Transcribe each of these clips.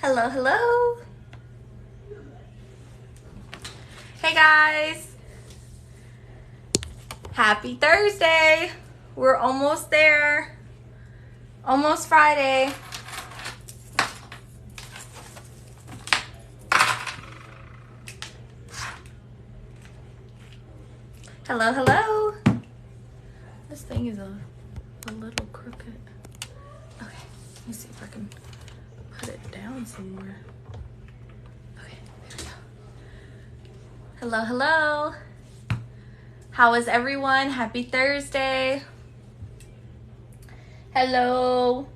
Hello, hello. Hey guys. Happy Thursday. We're almost there. Almost Friday. Hello, hello. This thing is a little crooked. Okay, let me see if I can put it down somewhere. Okay, there we go. Hello, hello. How is everyone? Happy Thursday. Hello.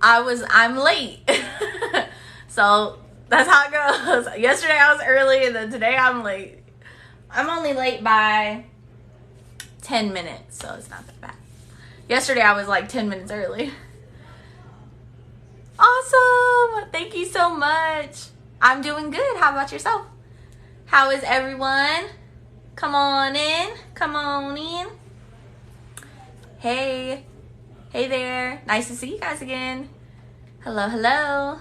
I'm late. So that's how it goes. Yesterday I was early and then today I'm late. I'm only late by 10 minutes, so it's not that bad. Yesterday I was like 10 minutes early. Awesome. Thank you so much. I'm doing good. How about yourself? How is everyone? Come on in. Come on in. Hey. Hey there. Nice to see you guys again. Hello, hello.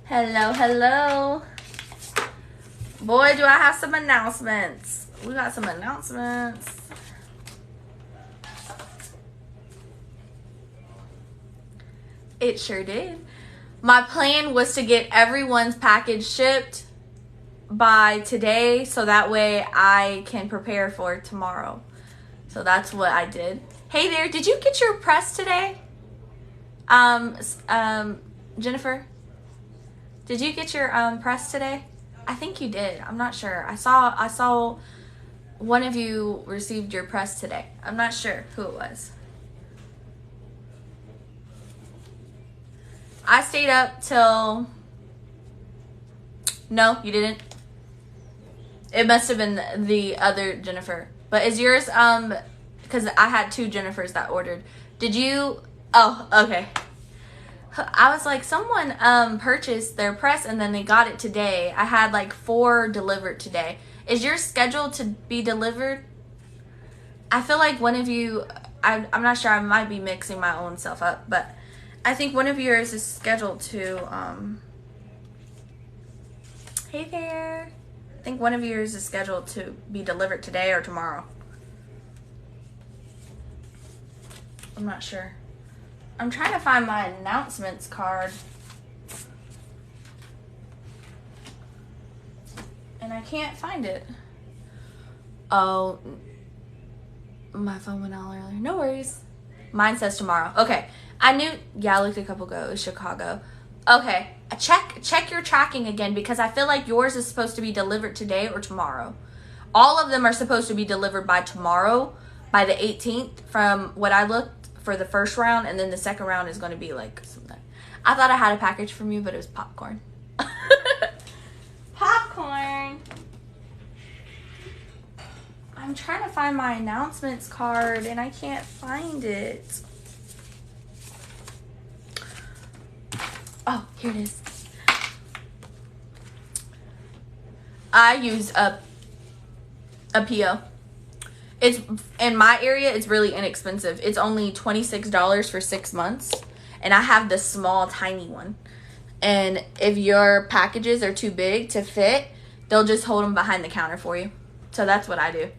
Hello, hello. Boy, do I have some announcements. We got some announcements. It sure did. My plan was to get everyone's package shipped by today so that way I can prepare for tomorrow. So that's what I did. Hey there, did you get your press today? Jennifer? Did you get your press today? I think you did. I'm not sure. I saw one of you received your press today. I'm not sure who it was. I stayed up till... No, you didn't. It must have been the other Jennifer. But is yours, because I had two Jennifers that ordered. Did you... Oh, okay. I was like, someone purchased their press and then they got it today. I had like 4 delivered today. Is yours scheduled to be delivered? I feel like one of you... I'm not sure. I might be mixing my own self up, but... I think one of yours is scheduled to, hey there. I think one of yours is scheduled to be delivered today or tomorrow. I'm not sure. I'm trying to find my announcements card. And I can't find it. Oh, my phone went out earlier. No worries. Mine says tomorrow. Okay. I knew, yeah, I looked a couple ago. It was Chicago. Okay, check your tracking again because I feel like yours is supposed to be delivered today or tomorrow. All of them are supposed to be delivered by tomorrow, by the 18th from what I looked for the first round, and then the second round is going to be like something. I thought I had a package from you, but it was popcorn. Popcorn. I'm trying to find my announcements card and I can't find it. Oh, here it is. I use a PO. It's in my area, it's really inexpensive. It's only $26 for 6 months. And I have the small, tiny one. And if your packages are too big to fit, they'll just hold them behind the counter for you. So that's what I do.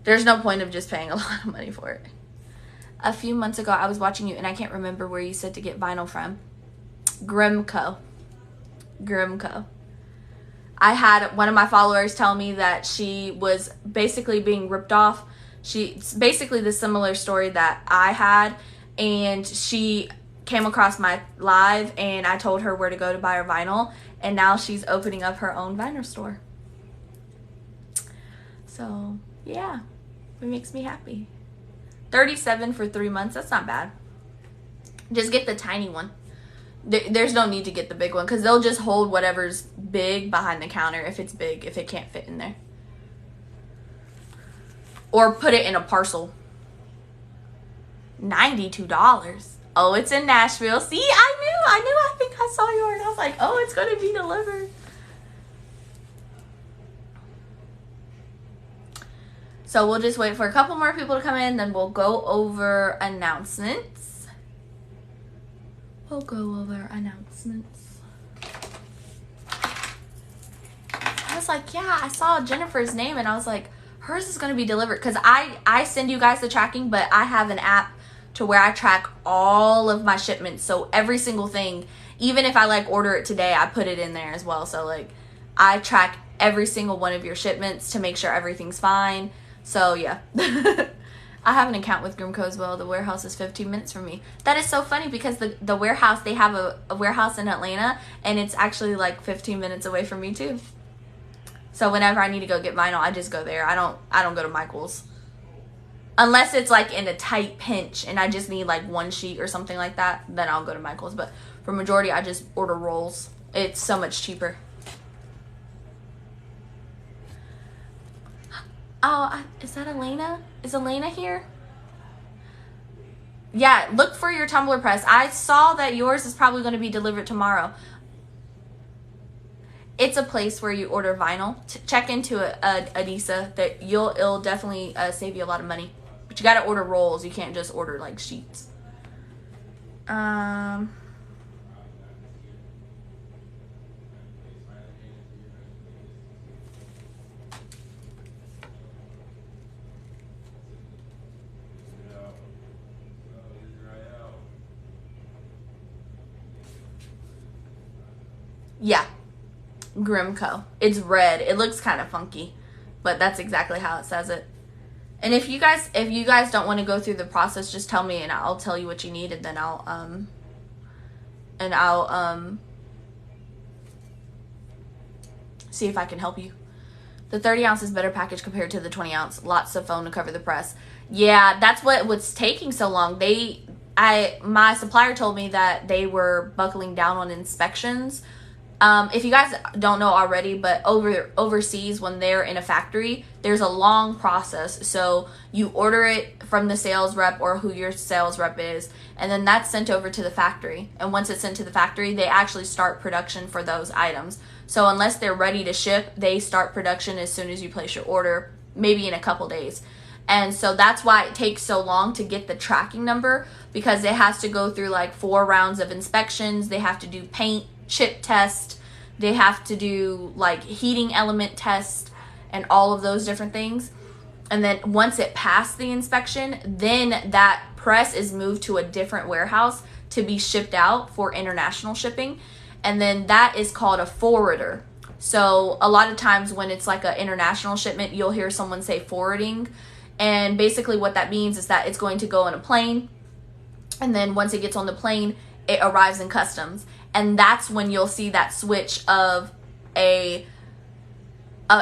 There's no point of just paying a lot of money for it. A few months ago, I was watching you, and I can't remember where you said to get vinyl from. Grimco. I had one of my followers tell me that she was basically being ripped off. It's basically the similar story that I had, and she came across my live and I told her where to go to buy her vinyl, and now she's opening up her own vinyl store. So yeah, it makes me happy. $37 for 3 months, that's not bad. Just get the tiny one. There's no need to get the big one because they'll just hold whatever's big behind the counter if it's big, if it can't fit in there. Or put it in a parcel. $92. Oh, it's in Nashville. See, I knew. I think I saw yours. I was like, oh, it's going to be delivered. So we'll just wait for a couple more people to come in, then we'll go over announcements. I was like, yeah, I saw Jennifer's name and I was like, hers is going to be delivered. Because I send you guys the tracking, but I have an app to where I track all of my shipments. So every single thing, even if I like order it today, I put it in there as well. So like I track every single one of your shipments to make sure everything's fine. So yeah. I have an account with Groomco as well. The warehouse is 15 minutes from me. That is so funny because the warehouse, they have a warehouse in Atlanta and it's actually like 15 minutes away from me too. So whenever I need to go get vinyl, I just go there. I don't go to Michael's. Unless it's like in a tight pinch and I just need like one sheet or something like that, then I'll go to Michael's. But for majority, I just order rolls. It's so much cheaper. Oh, is that Elena? Is Elena here? Yeah, look for your tumbler press. I saw that yours is probably going to be delivered tomorrow. It's a place where you order vinyl. Check into Adisa. That it'll definitely save you a lot of money. But you got to order rolls. You can't just order like sheets. Yeah. Grimco. It's red. It looks kind of funky, but that's exactly how it says it. And if you guys don't want to go through the process, just tell me and I'll tell you what you need, and then I'll see if I can help you. The 30 ounce is better package compared to the 20 ounce. Lots of foam to cover the press. Yeah, that's what's taking so long. My supplier told me that they were buckling down on inspections. If you guys don't know already, but overseas when they're in a factory, there's a long process. So you order it from the sales rep or who your sales rep is, and then that's sent over to the factory. And once it's sent to the factory, they actually start production for those items. So unless they're ready to ship, they start production as soon as you place your order, maybe in a couple days. And so that's why it takes so long to get the tracking number, because it has to go through like 4 rounds of inspections. They have to do paint chip test, they have to do like heating element test and all of those different things. And then once it passed the inspection, then that press is moved to a different warehouse to be shipped out for international shipping. And then that is called a forwarder. So a lot of times when it's like an international shipment, you'll hear someone say forwarding. And basically what that means is that it's going to go on a plane. And then once it gets on the plane, it arrives in customs. And that's when you'll see that switch of a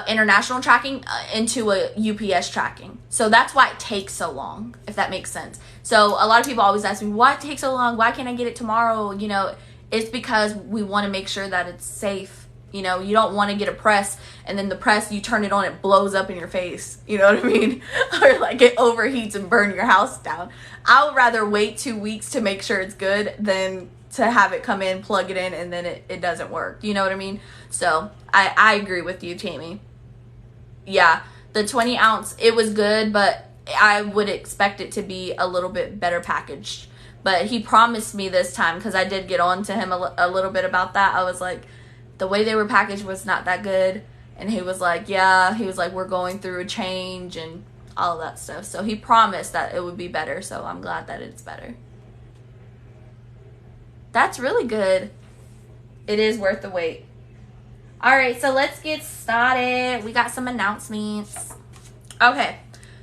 international tracking into a UPS tracking. So that's why it takes so long, if that makes sense. So a lot of people always ask me, why it takes so long? Why can't I get it tomorrow? You know, it's because we want to make sure that it's safe. You know, you don't want to get a press and then the press, you turn it on, it blows up in your face. You know what I mean? Or like it overheats and burn your house down. I would rather wait 2 weeks to make sure it's good than to have it come in, plug it in, and then it doesn't work. You know what I mean? So I agree with you, Tammy. Yeah, the 20 ounce, it was good, but I would expect it to be a little bit better packaged. But he promised me this time, because I did get on to him a little bit about that. I was like, the way they were packaged was not that good. And he was like, yeah, he was like, we're going through a change and all of that stuff. So he promised that it would be better. So I'm glad that it's better. That's really good. It is worth the wait. All right, so let's get started. We got some announcements. Okay,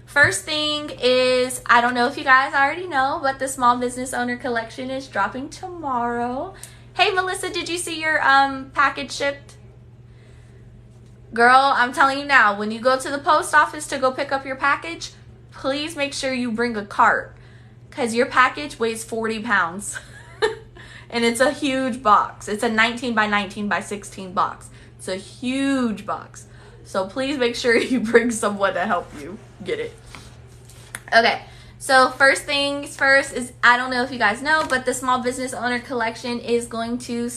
first thing is, I don't know if you guys already know, but the Small Business Owner Collection is dropping tomorrow. Hey, Melissa, did you see your package shipped? Girl, I'm telling you now, when you go to the post office to go pick up your package, please make sure you bring a cart, because your package weighs 40 pounds. And it's a huge box. It's a 19 by 19 by 16 box. It's a huge box. So please make sure you bring someone to help you get it. Okay, so first things first is, I don't know if you guys know, but the Small Business Owner Collection is going to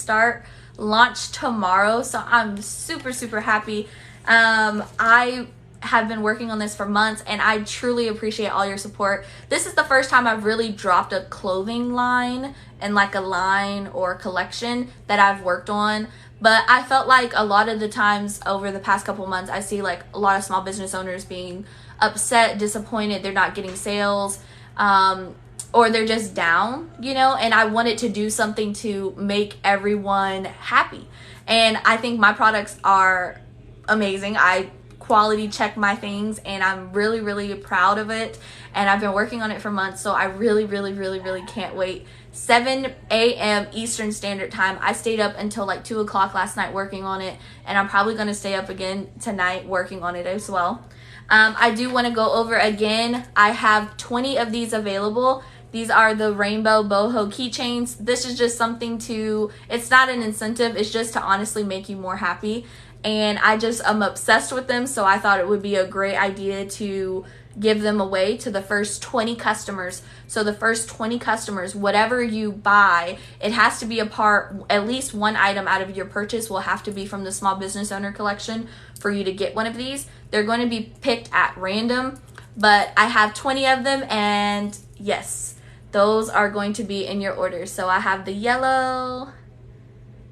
launch tomorrow. So I'm super, super happy. I have been working on this for months, and I truly appreciate all your support. This is the first time I've really dropped a clothing line and like a line or collection that I've worked on. But I felt like a lot of the times over the past couple months, I see like a lot of small business owners being upset, disappointed, they're not getting sales, or they're just down, you know, and I wanted to do something to make everyone happy. And I think my products are amazing. I quality check my things, and I'm really, really proud of it. And I've been working on it for months, so I really, really, really, really can't wait. 7 a.m. Eastern Standard Time. I stayed up until like 2 o'clock last night working on it, and I'm probably going to stay up again tonight working on it as well. I do want to go over again, I have 20 of these available. These are the rainbow boho keychains. This is just something to, it's not an incentive, it's just to honestly make you more happy. And I'm obsessed with them, so I thought it would be a great idea to give them away to the first 20 customers. So the first 20 customers, whatever you buy, it has to be at least one item out of your purchase will have to be from the Small Business Owner Collection for you to get one of these. They're going to be picked at random, but I have 20 of them, and yes, those are going to be in your order. So I have the yellow.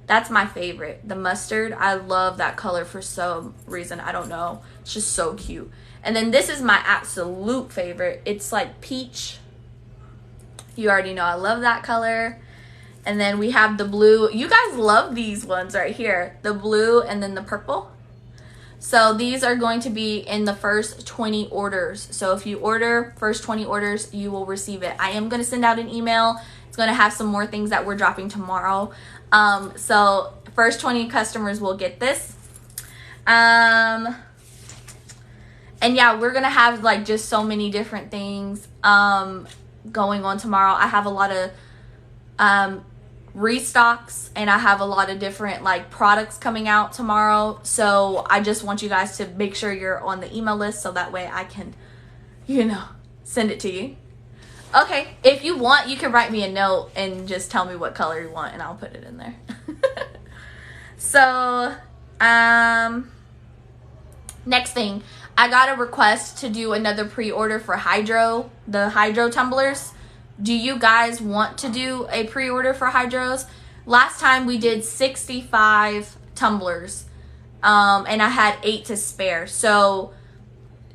That's my favorite. The mustard. I love that color for some reason. I don't know. It's just so cute. And then this is my absolute favorite. It's like peach. You already know I love that color. And then we have the blue. You guys love these ones right here. The blue and then the purple. So these are going to be in the first 20 orders. So if you order first 20 orders, you will receive it. I am going to send out an email. It's going to have some more things that we're dropping tomorrow. So first 20 customers will get this. And yeah, we're going to have like just so many different things going on tomorrow. I have a lot of restocks, and I have a lot of different like products coming out tomorrow. So I just want you guys to make sure you're on the email list so that way I can, you know, send it to you. Okay, if you want, you can write me a note and just tell me what color you want, and I'll put it in there. So, next thing, I got a request to do another pre-order for the Hydro tumblers. Do you guys want to do a pre-order for Hydros? Last time we did 65 tumblers, and I had 8 to spare. So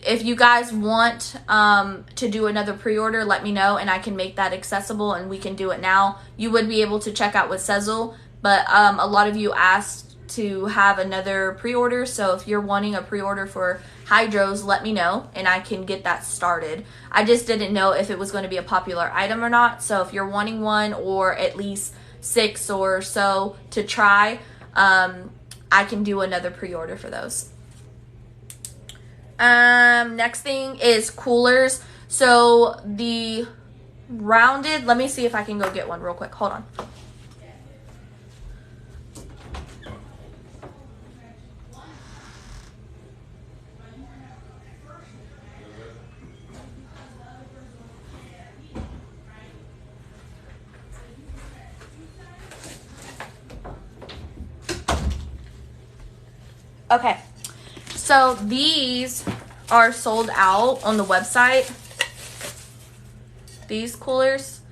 if you guys want to do another pre-order, let me know, and I can make that accessible, and we can do it now. You would be able to check out with Sezzle, but a lot of you asked to have another pre-order, so if you're wanting a pre-order for Hydros, let me know, and I can get that started. I just didn't know if it was going to be a popular item or not, so if you're wanting one, or at least 6 or so to try, I can do another pre-order for those. Next thing is coolers. So the rounded, let me see if I can go get one real quick. Hold on. Okay, so these are sold out on the website. These coolers,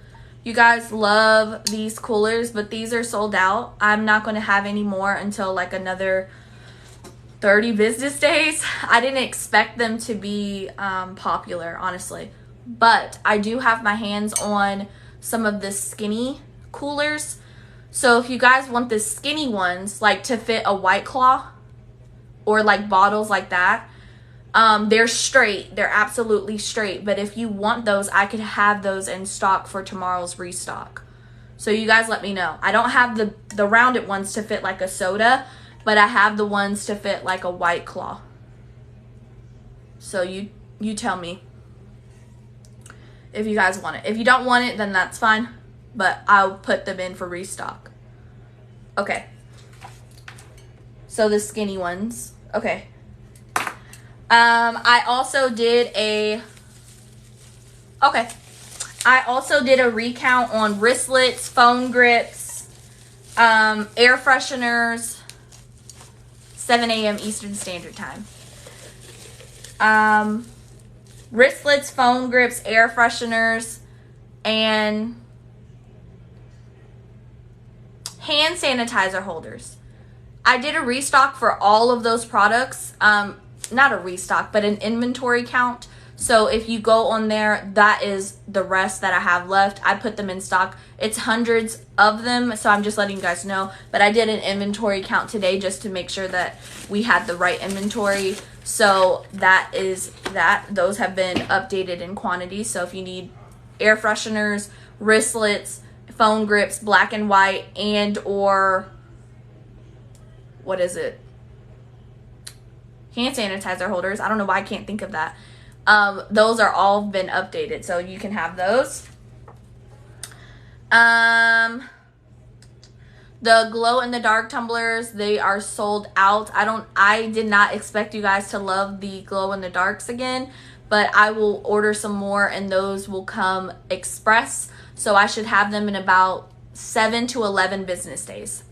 you guys love these coolers, but these are sold out. I'm not going to have any more until like another 30 business days. I didn't expect them to be popular, honestly, but I do have my hands on some of the skinny coolers. So if you guys want the skinny ones, like to fit a White Claw, or like bottles like that, they're straight. They're absolutely straight. But if you want those, I could have those in stock for tomorrow's restock. So you guys let me know. I don't have the rounded ones to fit like a soda, but I have the ones to fit like a White Claw. So you tell me if you guys want it. If you don't want it, then that's fine. But I'll put them in for restock. Okay. So the skinny ones. Okay. I also did a recount on wristlets, phone grips, air fresheners, 7 a.m. Eastern Standard Time. wristlets, phone grips, air fresheners, and hand sanitizer holders. I did a restock for all of those products. Not a restock, but an inventory count. So if you go on there, that is the rest that I have left. I put them in stock. It's hundreds of them, so I'm just letting you guys know. But I did an inventory count today just to make sure that we had the right inventory. So that is that. Those have been updated in quantity. So if you need air fresheners, wristlets, phone grips, black and white, and or what is it? Hand sanitizer holders. I don't know why I can't think of that. Those are all been updated, so you can have those. The glow in the dark tumblers, they are sold out. I did not expect you guys to love the glow in the darks again, but I will order some more and those will come express. So I should have them in about 7 to 11 business days.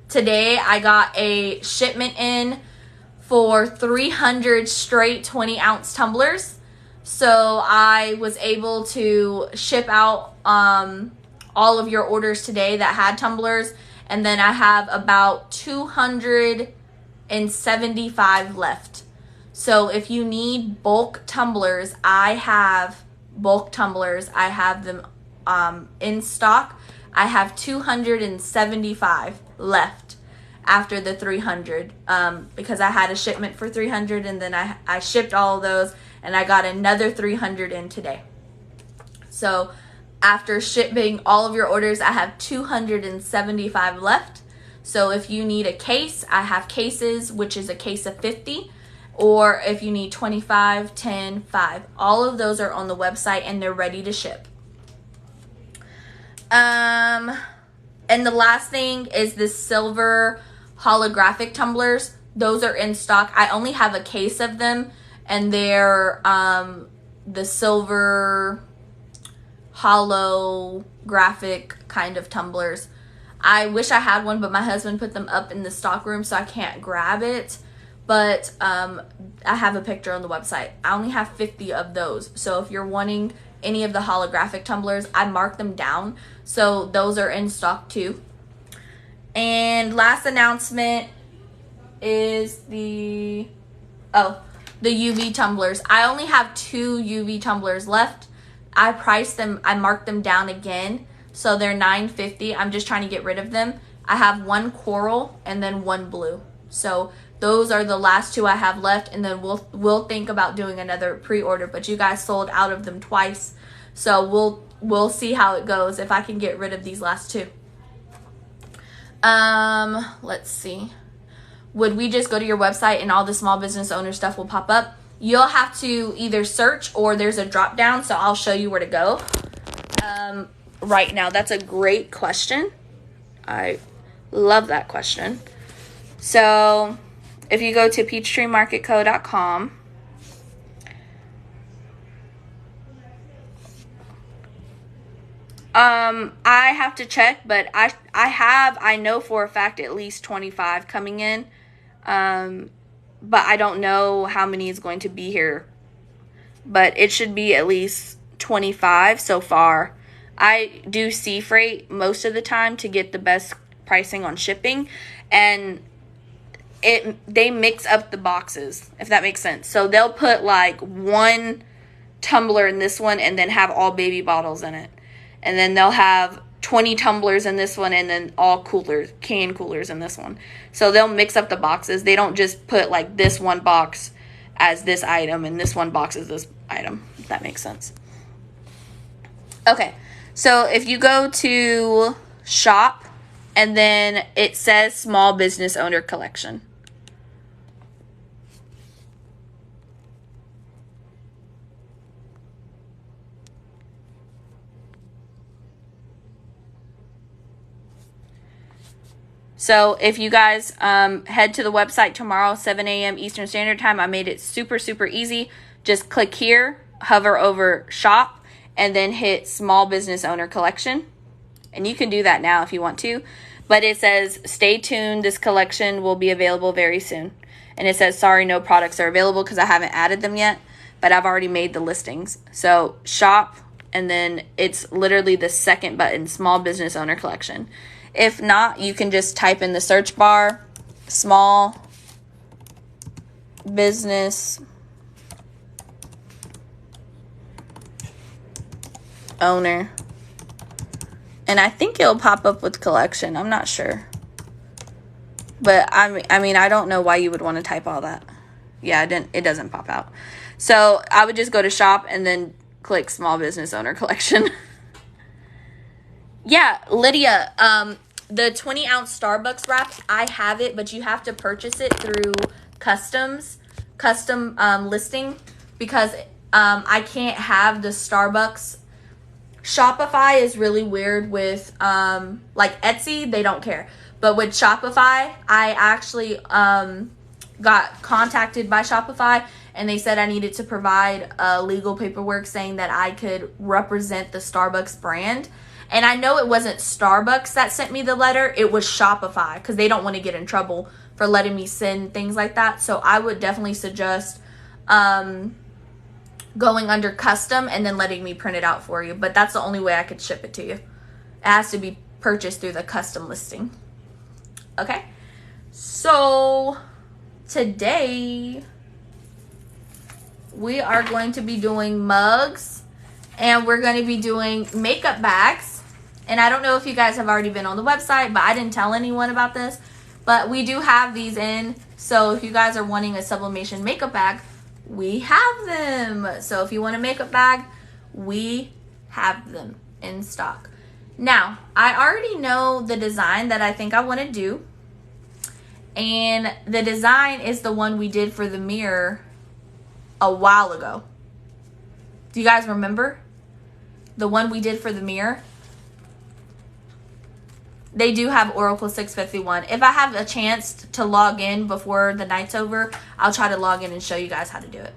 Today I got a shipment in for 300 straight 20-ounce tumblers. So I was able to ship out all of your orders today that had tumblers. And then I have about 275 left. So if you need bulk tumblers, I have bulk tumblers. I have them in stock. I have 275 left after the 300 because I had a shipment for 300 and then I shipped all of those and I got another 300 in today. So after shipping all of your orders, I have 275 left. So if you need a case, I have cases, which is a case of 50. Or if you need 25, 10, 5. All of those are on the website and they're ready to ship. And the last thing is the silver holographic tumblers. Those are in stock. I only have a case of them and they're the silver holographic kind of tumblers. I wish I had one, but my husband put them up in the stock room so I can't grab it. But I have a picture on the website. I only have 50 of those. So if you're wanting any of the holographic tumblers, I marked them down. So those are in stock too. And last announcement is the UV tumblers. I only have 2 UV tumblers left. I priced them, I marked them down again. So they're $9.50. I'm just trying to get rid of them. I have 1 coral and then 1 blue. So those are the last 2 I have left, and then we'll think about doing another pre-order. But you guys sold out of them twice, so we'll see how it goes if I can get rid of these last 2. Let's see. Would we just go to your website and all the small business owner stuff will pop up? You'll have to either search or there's a drop down, so I'll show you where to go. Right now, that's a great question. I love that question. So if you go to peachtreemarketco.com, I have to check, but I know for a fact at least 25 coming in, but I don't know how many is going to be here, but it should be at least 25 so far. I do sea freight most of the time to get the best pricing on shipping, and they mix up the boxes, if that makes sense. So they'll put like 1 tumbler in this one and then have all baby bottles in it. And then they'll have 20 tumblers in this one and then all can coolers in this one. So they'll mix up the boxes. They don't just put like this one box as this item and this one box as this item, if that makes sense. Okay, so if you go to shop and then it says small business owner collection. So if you guys head to the website tomorrow, 7 a.m. Eastern Standard Time, I made it super, super easy. Just click here, hover over shop, and then hit small business owner collection. And you can do that now if you want to. But it says, stay tuned, this collection will be available very soon. and it says, sorry, no products are available because I haven't added them yet, but I've already made the listings. So shop, and then it's literally the second button, small business owner collection. If not, you can just type in the search bar, small business owner, and I think it'll pop up with collection. I'm not sure, but I mean I don't know why you would want to type all that. Yeah, it doesn't pop out. So I would just go to shop and then click small business owner collection. Yeah, Lydia, the 20-ounce Starbucks wrap, I have it, but you have to purchase it through custom listing, because I can't have the Starbucks. Shopify is really weird with like Etsy, they don't care. But with Shopify, I actually got contacted by Shopify, and they said I needed to provide legal paperwork saying that I could represent the Starbucks brand. And I know it wasn't Starbucks that sent me the letter, it was Shopify, because they don't want to get in trouble for letting me send things like that. So I would definitely suggest going under custom and then letting me print it out for you. But that's the only way I could ship it to you. It has to be purchased through the custom listing. Okay, so today we are going to be doing mugs, and we're going to be doing makeup bags. And I don't know if you guys have already been on the website, but I didn't tell anyone about this. But we do have these in, so if you guys are wanting a Sublimation makeup bag, we have them. So if you want a makeup bag, we have them in stock. Now, I already know the design that I think I want to do. And the design is the one we did for the mirror a while ago. Do you guys remember? The one we did for the mirror? They do have Oracle 651. If I have a chance to log in before the night's over, I'll try to log in and show you guys how to do it.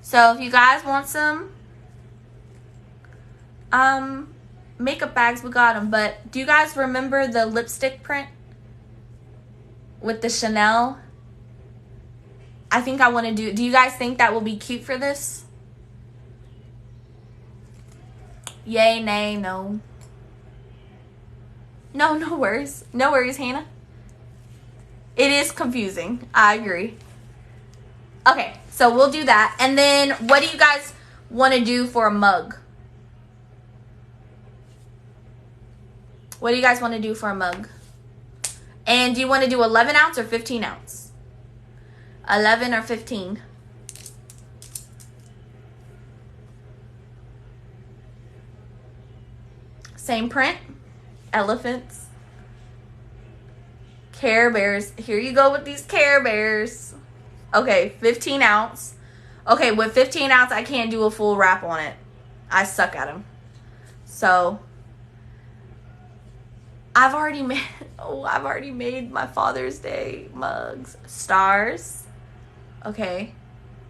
So if you guys want some makeup bags, we got them. But do you guys remember the lipstick print with the Chanel? I think I want to do you guys think that will be cute for this? Yay, nay, no. No worries. No worries, Hannah. It is confusing. I agree. Okay, so we'll do that. And then what do you guys want to do for a mug? What do you guys want to do for a mug? And do you want to do 11 ounce or 15 ounce? 11 or 15? Same print. Elephants. Care Bears. Here you go with these Care Bears. Okay, 15 ounce. Okay, with 15 ounce, I can't do a full wrap on it. I suck at them. So I've already made my Father's Day mugs. Stars. Okay.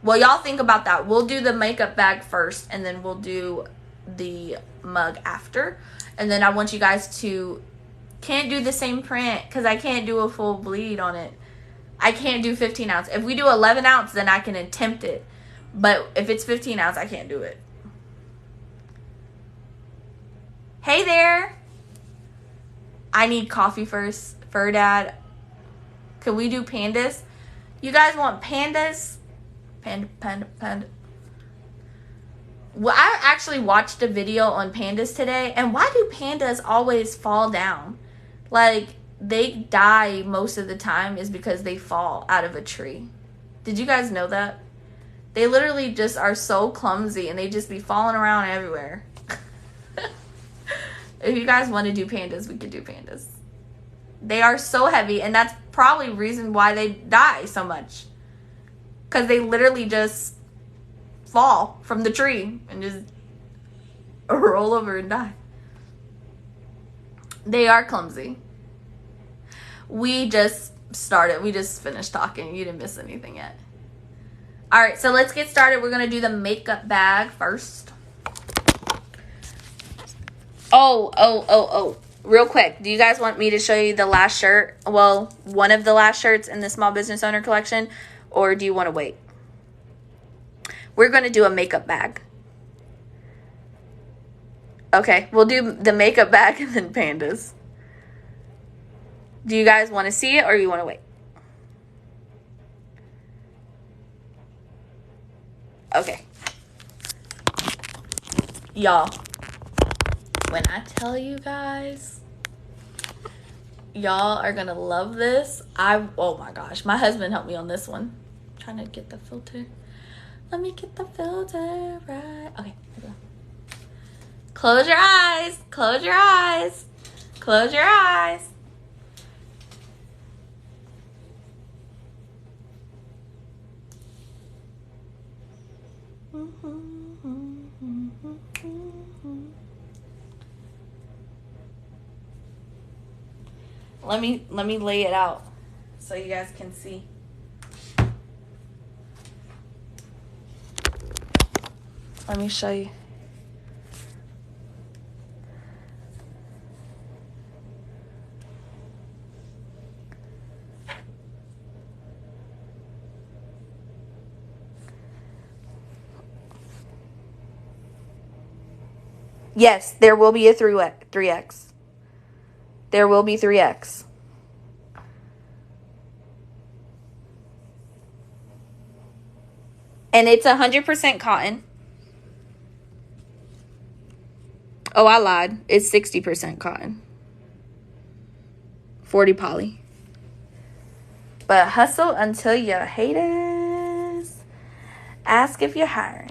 Well, y'all think about that. We'll do the makeup bag first, and then we'll do the mug after. And then I want you guys to, can't do the same print because I can't do a full bleed on it. I can't do 15 ounce. If we do 11 ounce, then I can attempt it. But if it's 15 ounce, I can't do it. Hey there. I need coffee first. Fur Dad. Can we do pandas? You guys want pandas? Panda. Well, I actually watched a video on pandas today. And why do pandas always fall down? Like, they die most of the time is because they fall out of a tree. Did you guys know that? They literally just are so clumsy and they just be falling around everywhere. If you guys want to do pandas, we could do pandas. They are so heavy, and that's probably the reason why they die so much. Because they literally just fall from the tree and just roll over and die. They are clumsy. We just finished talking. You didn't miss anything yet. All right, so let's get started. We're going to do the makeup bag first. Oh. real quick, do you guys want me to show you the last shirt? Well, one of the last shirts in the Small Business Owner collection, or do you want to wait? We're going to do a makeup bag. Okay, we'll do the makeup bag and then pandas. Do you guys want to see it or you want to wait? Okay. Y'all, when I tell you guys, y'all are gonna love this. Oh my gosh, my husband helped me on this one. I'm trying to get the filter. Let me get the filter right. Okay, here we go. Close your eyes. Close your eyes. Close your eyes. Let me lay it out so you guys can see. Let me show you. Yes, there will be a 3X. There will be 3X. And it's 100% cotton. Oh, I lied. It's 60% cotton. 40 poly. But hustle until you hate us. Ask if you're hiring.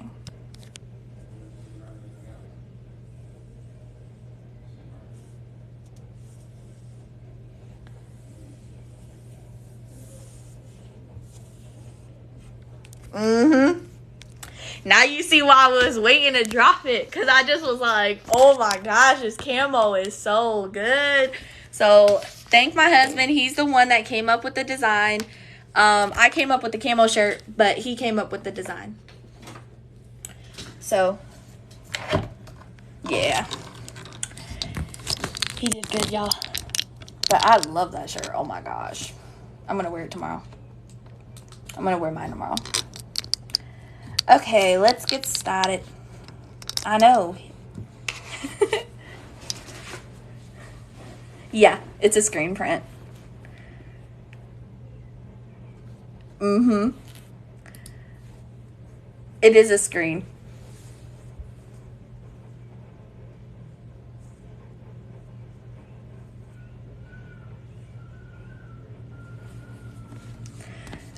Now you see why I was waiting to drop it. Because I just was like, oh my gosh, this camo is so good. So thank my husband. He's the one that came up with the design. I came up with the camo shirt, but he came up with the design. So, yeah. He did good, y'all. But I love that shirt. Oh my gosh. I'm going to wear it tomorrow. I'm going to wear mine tomorrow. Okay, let's get started. I know. Yeah, it's a screen print. It is a screen.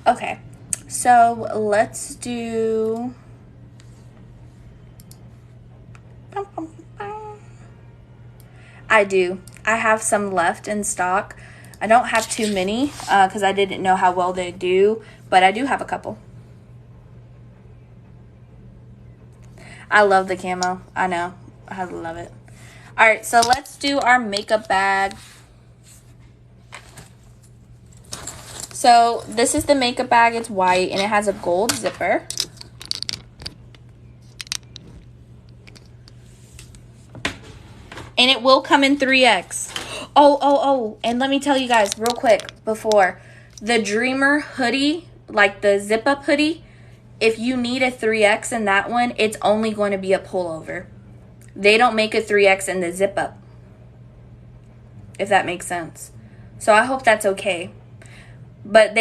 Okay. So let's do I have some left in stock. I don't have too many because I didn't know how well they do, but I do have a couple. I love the camo. I know. I love it. All right, so let's do our makeup bag. So this is the makeup bag. It's white and it has a gold zipper. And it will come in 3X. Oh, and let me tell you guys real quick before. The Dreamer hoodie, like the zip-up hoodie, if you need a 3X in that one, it's only going to be a pullover. They don't make a 3X in the zip-up, if that makes sense. So I hope that's okay. But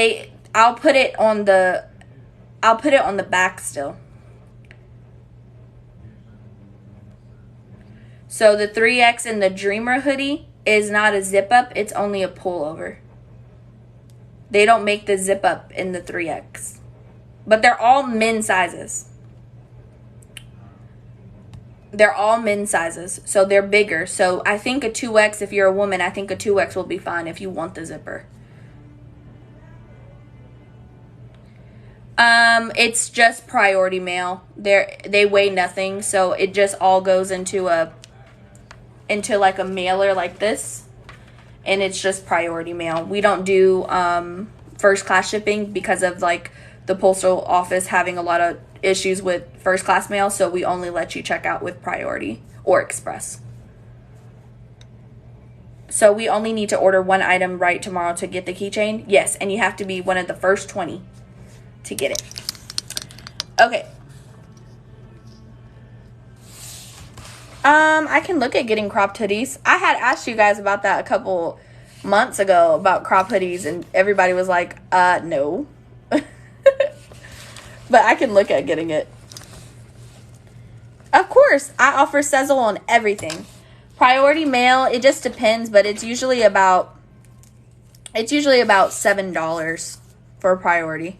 I'll put it on the back still. So the 3X in the Dreamer hoodie is not a zip up, it's only a pullover. They don't make the zip up in the 3X. But they're all men's sizes. They're all men's sizes, so they're bigger. So I think a 2X, if you're a woman, I think a 2X will be fine if you want the zipper. It's just priority mail. They weigh nothing, so it just all goes into like a mailer like this, and it's just priority mail. We don't do first class shipping because of like the postal office having a lot of issues with first class mail, so we only let you check out with priority or express. So we only need to order one item right tomorrow to get the keychain. Yes, and you have to be one of the first 20 to get it. Okay. I can look at getting cropped hoodies. I had asked you guys about that a couple months ago about crop hoodies, and everybody was like, no. But I can look at getting it. Of course, I offer Sezzle on everything. Priority mail, it just depends, but it's usually about $7 for priority.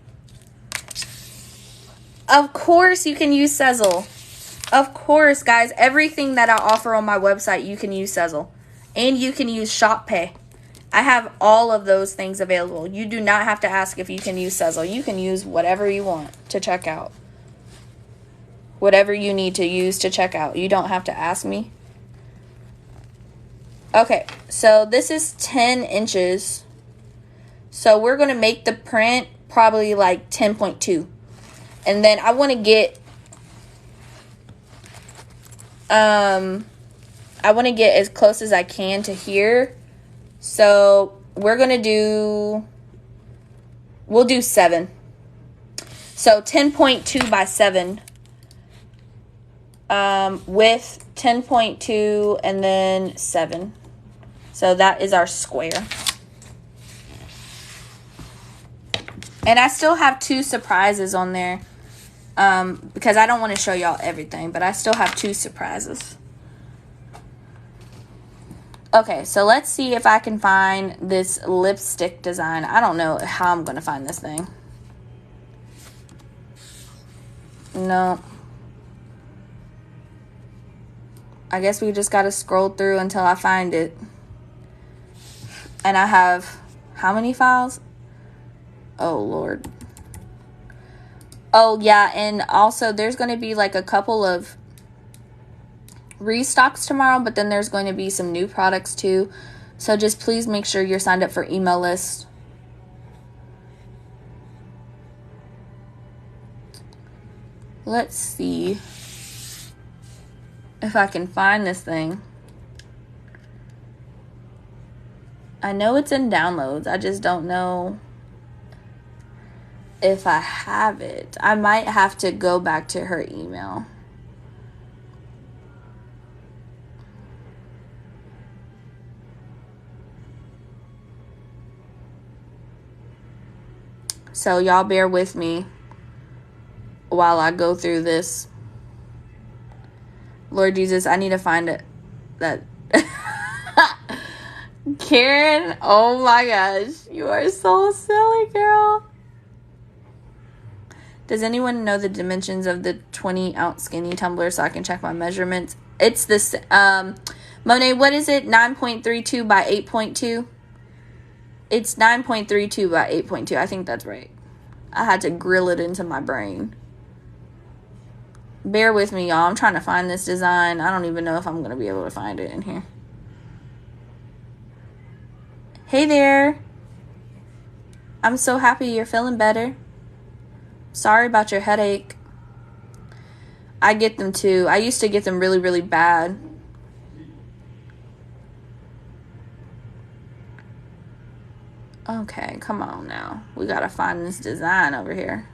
Of course you can use Sezzle. Of course, guys, everything that I offer on my website, you can use Sezzle. And you can use Shop Pay. I have all of those things available. You do not have to ask if you can use Sezzle. You can use whatever you want to check out. Whatever you need to use to check out. You don't have to ask me. Okay, so this is 10 inches. So we're going to make the print probably like 10.2. And then I want to get as close as I can to here. So we're going to we'll do 7. So 10.2 by 7. With 10.2 and then 7. So that is our square. And I still have 2 surprises on there. Because I don't want to show y'all everything, but I still have 2 surprises. Okay, so let's see if I can find this lipstick design. I don't know how I'm going to find this thing. No. I guess we just got to scroll through until I find it. And I have how many files? Oh, Lord. Oh, yeah, and also there's going to be like a couple of restocks tomorrow, but then there's going to be some new products too. So just please make sure you're signed up for email list. Let's see if I can find this thing. I know it's in downloads. I just don't know if I have it. I might have to go back to her email. So y'all bear with me while I go through this. Lord Jesus, I need to find it. That Karen, oh my gosh, you are so silly, girl. Does anyone know the dimensions of the 20-ounce skinny tumbler so I can check my measurements? It's this, Monet, what is it? 9.32 by 8.2? It's 9.32 by 8.2. I think that's right. I had to grill it into my brain. Bear with me, y'all. I'm trying to find this design. I don't even know if I'm going to be able to find it in here. Hey there. I'm so happy you're feeling better. Sorry about your headache. I get them too. I used to get them really, really bad. Okay, come on now. We got to find this design over here.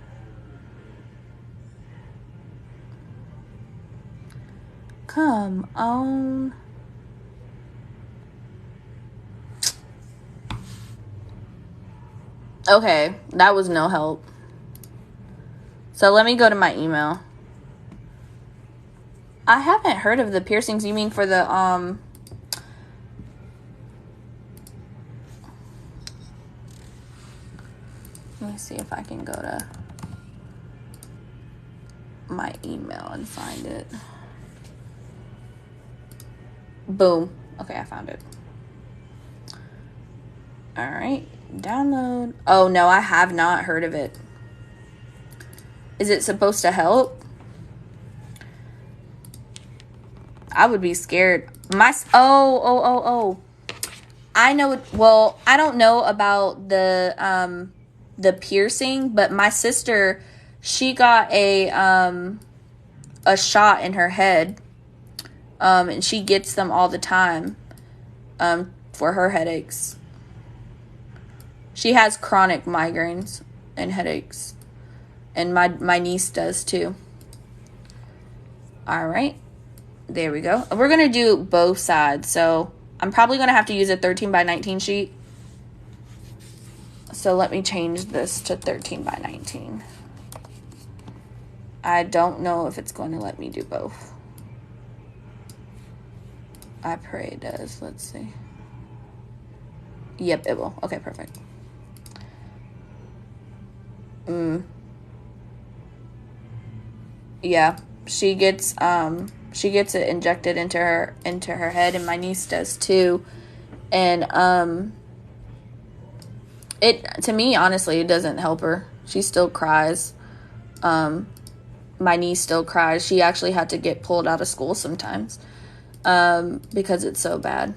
Come on. Okay, that was no help. So let me go to my email. I haven't heard of the piercings. You mean for the, let me see if I can go to my email and find it. Boom. Okay, I found it. All right. Download. Oh, no, I have not heard of it. Is it supposed to help? I would be scared. Oh. I know. Well, I don't know about the piercing, but my sister, she got a shot in her head. And she gets them all the time. for her headaches. She has chronic migraines and headaches. And my niece does too. All right. There we go. We're going to do both sides. So I'm probably going to have to use a 13 by 19 sheet. So let me change this to 13 by 19. I don't know if it's going to let me do both. I pray it does. Let's see. Yep, it will. Okay, perfect. Yeah, she gets it injected into her head, and my niece does too. And it, to me, honestly, it doesn't help her. She still cries. My niece still cries. She actually had to get pulled out of school sometimes because it's so bad.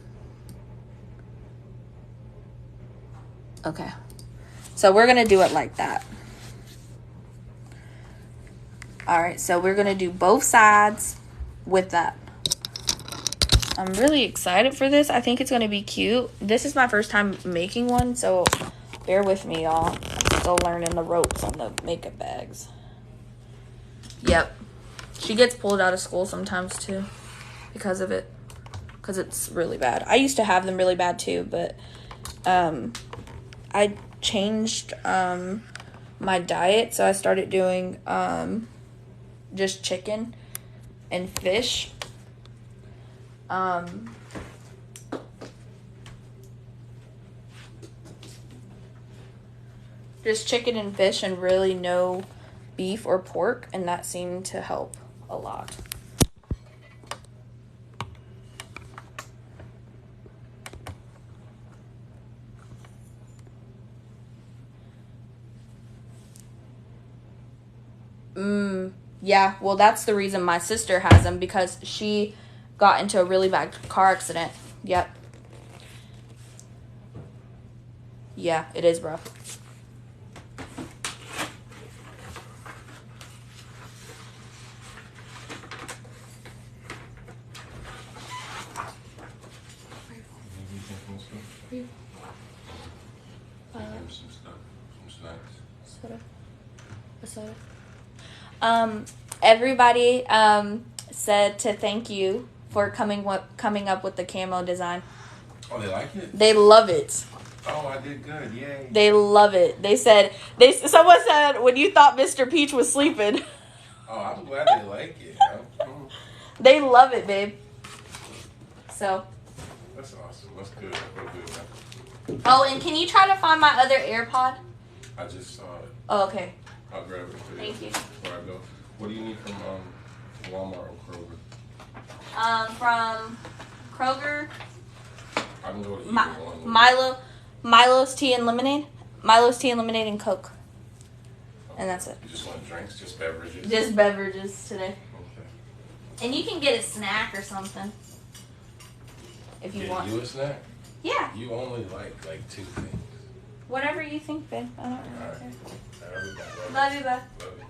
Okay. So we're going to do it like that. All right, so we're going to do both sides with that. I'm really excited for this. I think it's going to be cute. This is my first time making one, so bear with me, y'all. I'm still learning the ropes on the makeup bags. Yep. She gets pulled out of school sometimes, too, because of it. Because it's really bad. I used to have them really bad, too, but I changed my diet, so I started doing just chicken and fish. Just chicken and fish and really no beef or pork, and that seemed to help a lot. Yeah, well, that's the reason my sister has them, because she got into a really bad car accident. Yep. Yeah, it is rough. Soda. Everybody said to thank you for coming up with the camo design. Oh, they like it? They love it. Oh, I did good. Yay. They love it. Someone said when you thought Mr. Peach was sleeping. Oh, I'm glad they like it. They love it, babe. So. That's awesome. That's good. I feel good now. Oh, and can you try to find my other AirPod? I just saw it. Oh, okay. I'll grab it for you. Thank you. Before I go. What do you need from Walmart or Kroger? From Kroger. I can go to either one. Milo's tea and lemonade. Milo's tea and lemonade and Coke. Okay. And that's it. You just want drinks? Just beverages? Just beverages today. Okay. And you can get a snack or something. If you want. You a snack? Yeah. You only like 2 things. Whatever you think, babe. I don't really care. Love you, bye. Love you.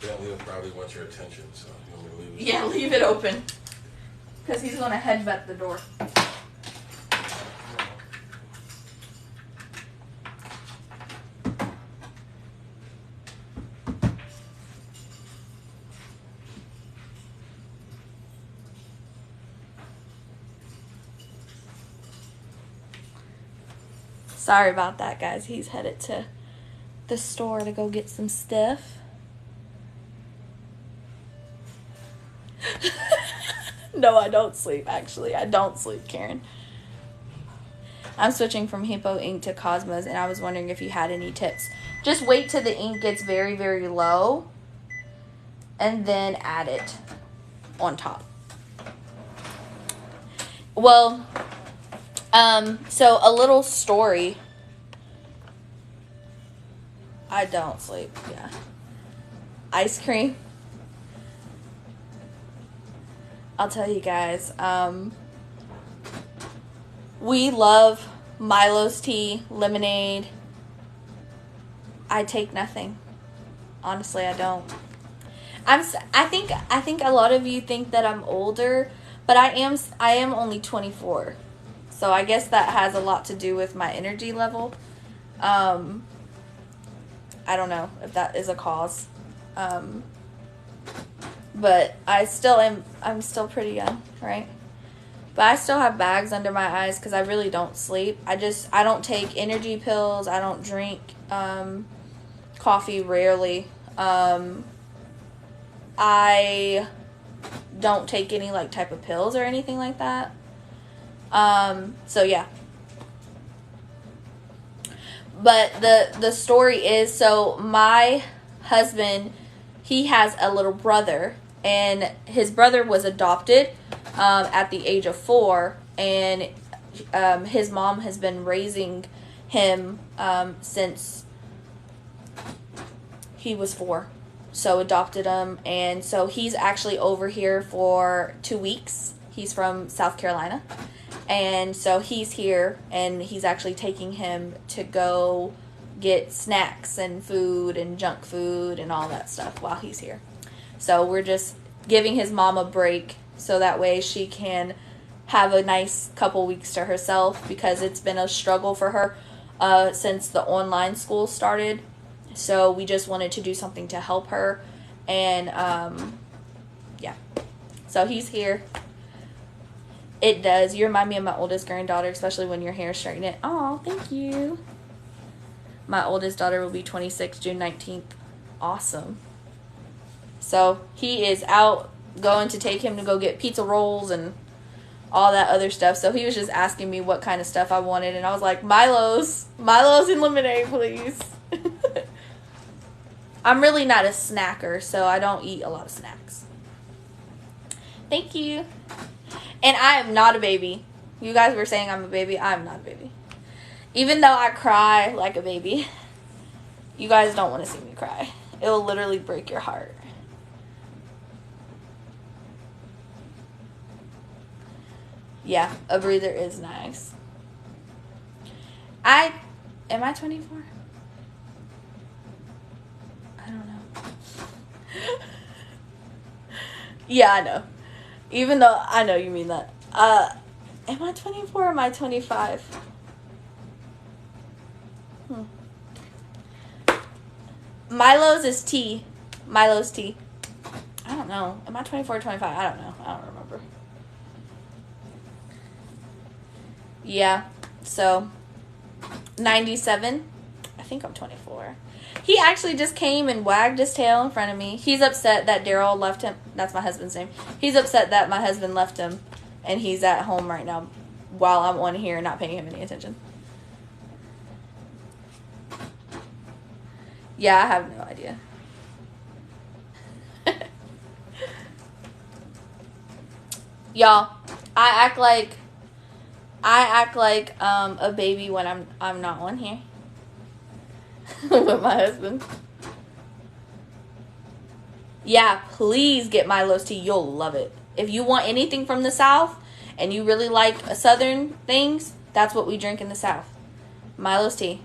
Bentley will probably want your attention, so you want me to leave it? Yeah, leave it open. Because he's going to headbutt the door. Sorry about that, guys. He's headed to the store to go get some stuff. No, I don't sleep, actually. I don't sleep, Karen. I'm switching from Hippo ink to Cosmos, and I was wondering if you had any tips. Just wait till the ink gets very, very low, and then add it on top. Well, so a little story. I don't sleep, yeah. Ice cream. I'll tell you guys, we love Milo's tea, lemonade. I take nothing. Honestly, I don't. I think a lot of you think that I'm older, But I am only 24. So I guess that has a lot to do with my energy level. I don't know if that is a cause. But I'm still pretty young, right? But I still have bags under my eyes because I really don't sleep. I don't take energy pills. I don't drink coffee, rarely. I don't take any like type of pills or anything like that. So yeah. But the story is, so my husband, he has a little brother, and his brother was adopted at the age of 4, and his mom has been raising him since he was 4. So adopted him, and so he's actually over here for 2 weeks. He's from South Carolina, and so he's here, and he's actually taking him to go get snacks and food and junk food and all that stuff while he's here. So we're just giving his mom a break so that way she can have a nice couple weeks to herself, because it's been a struggle for her since the online school started. So we just wanted to do something to help her. And yeah, so he's here. It does. You remind me of my oldest granddaughter, especially when your hair straightened it. Oh, thank you. My oldest daughter will be 26 June 19th. Awesome. So he is out going to take him to go get pizza rolls and all that other stuff. So he was just asking me what kind of stuff I wanted, and I was like, Milo's and lemonade, please. I'm really not a snacker, so I don't eat a lot of snacks. Thank you. And I am not a baby. You guys were saying I'm a baby. I'm not a baby. Even though I cry like a baby, you guys don't want to see me cry. It will literally break your heart. Yeah, a breather is nice. Am I 24? I don't know. Yeah, I know. Even though I know you mean that. Am I 24 or am I 25? Milo's is tea. Milo's tea. I don't know. Am I 24 or 25? I don't know. I don't remember. Yeah. So, 97. I think I'm 24. He actually just came and wagged his tail in front of me. He's upset that Daryl left him. That's my husband's name. He's upset that my husband left him, and he's at home right now while I'm on here not paying him any attention. Yeah, I have no idea. Y'all, I act like a baby when I'm not on here with my husband. Yeah, please get Milo's tea. You'll love it. If you want anything from the South and you really like Southern things, that's what we drink in the South. Milo's tea.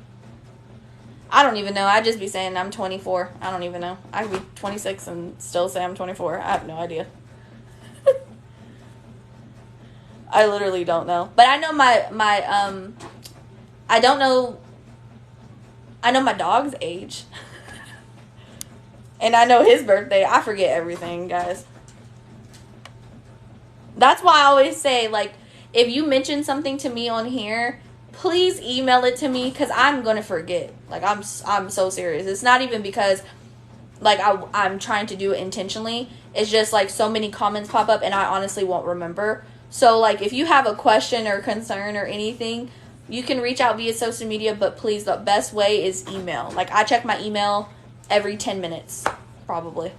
I don't even know. I just be saying I'm 24. I don't even know. I could be 26 and still say I'm 24. I have no idea. I literally don't know. But I know I don't know. I know my dog's age. And I know his birthday. I forget everything, guys. That's why I always say, like, if you mention something to me on here, please email it to me, because I'm going to forget. Like, I'm so serious. It's not even because, like, I'm trying to do it intentionally. It's just, like, so many comments pop up, and I honestly won't remember. So, like, if you have a question or concern or anything, you can reach out via social media, but please, the best way is email. Like, I check my email every 10 minutes, probably.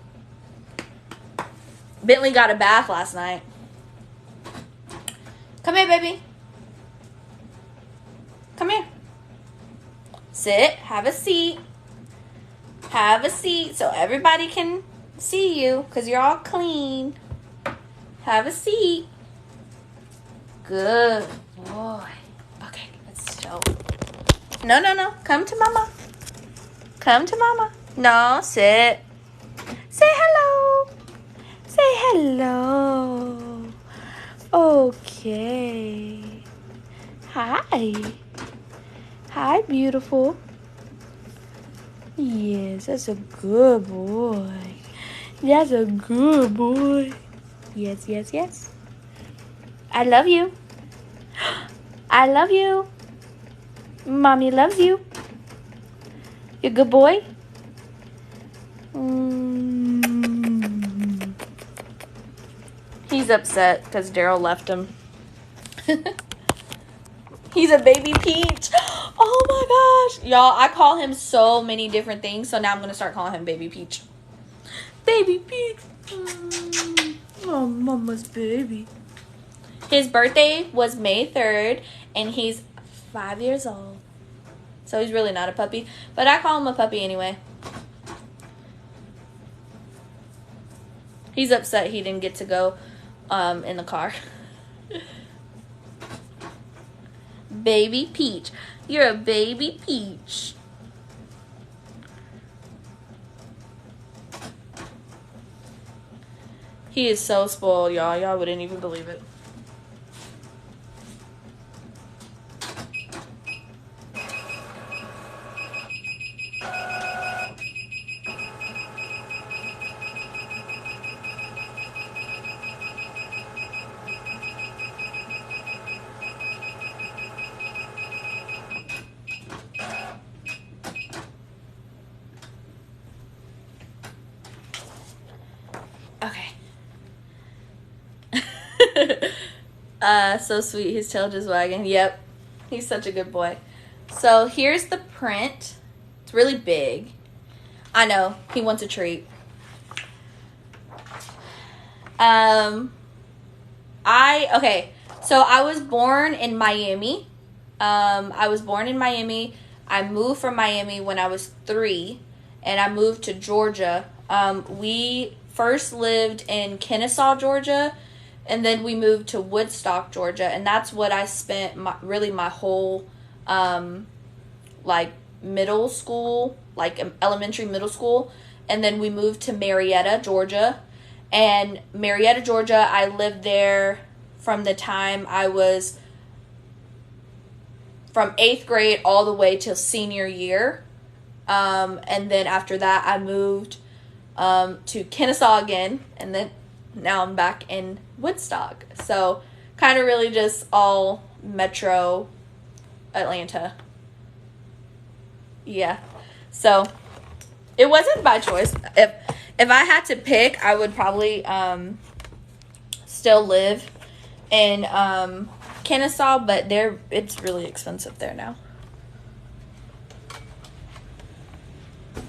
Bentley got a bath last night. Come here, baby. Come here. Sit. Have a seat. Have a seat so everybody can see you, because you're all clean. Have a seat. Good boy. Okay, let's show. No. Come to mama. Come to mama. No, sit. Say hello. Say hello. Okay. Hi. Hi, beautiful. Yes, that's a good boy. That's a good boy. Yes, yes, yes. I love you. I love you. Mommy loves you. You a good boy? Mm. He's upset because Daryl left him. He's a baby peach. Oh my gosh. Y'all, I call him so many different things, so now I'm going to start calling him baby peach. Baby peach. Oh, mama's baby. His birthday was May 3rd, and he's 5 years old. So he's really not a puppy, but I call him a puppy anyway. He's upset he didn't get to go in the car. Baby peach. You're a baby peach. He is so spoiled, y'all. Y'all wouldn't even believe it. Okay. So sweet. His tail just wagging. Yep. He's such a good boy. So here's the print. It's really big. I know. He wants a treat. Okay. So I was born in Miami. I moved from Miami when I was 3, and I moved to Georgia. We first lived in Kennesaw, Georgia, and then we moved to Woodstock, Georgia, and that's what I spent my whole, middle school, elementary, middle school, and then we moved to Marietta, Georgia, and Marietta, Georgia, I lived there from the time I was from 8th grade all the way till senior year, and then after that, I moved to Kennesaw again, and then now I'm back in Woodstock. So kind of really just all metro Atlanta. Yeah. So it wasn't by choice. If I had to pick, I would probably still live in Kennesaw, but it's really expensive there now.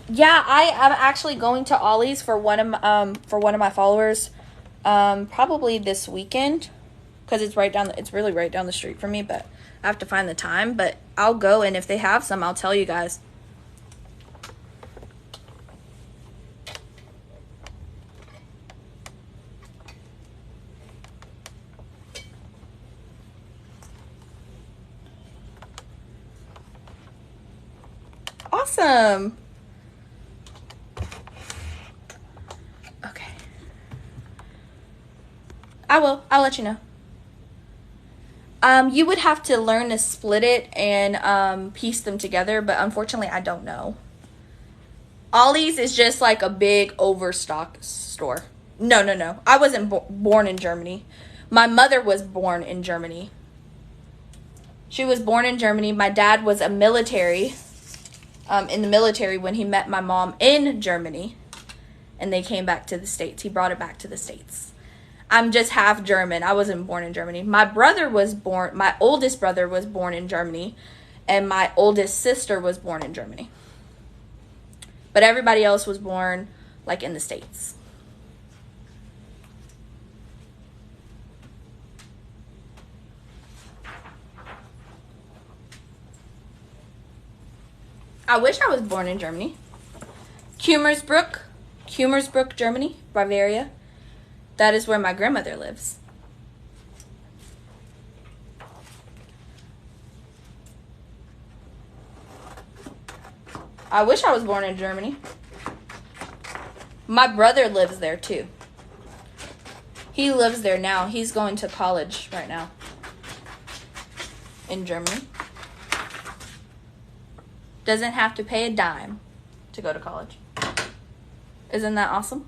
Yeah, I'm actually going to Ollie's for one of my followers, probably this weekend, because it's really right down the street from me. But I have to find the time. But I'll go, and if they have some, I'll tell you guys. Awesome. Okay. I'll let you know. You would have to learn to split it and piece them together, but unfortunately I don't know. Ollie's is just like a big overstock store. No. I wasn't born in Germany. My mother was born in Germany. She was born in Germany. My dad was in the military when he met my mom in Germany, and they came back to the States. He brought it back to the States. I'm just half German. I wasn't born in Germany. My oldest brother was born in Germany, and my oldest sister was born in Germany. But everybody else was born, in the States. I wish I was born in Germany. Kummersbruck, Germany, Bavaria. That is where my grandmother lives. I wish I was born in Germany. My brother lives there too. He lives there now. He's going to college right now in Germany. Doesn't have to pay a dime to go to college. Isn't that awesome?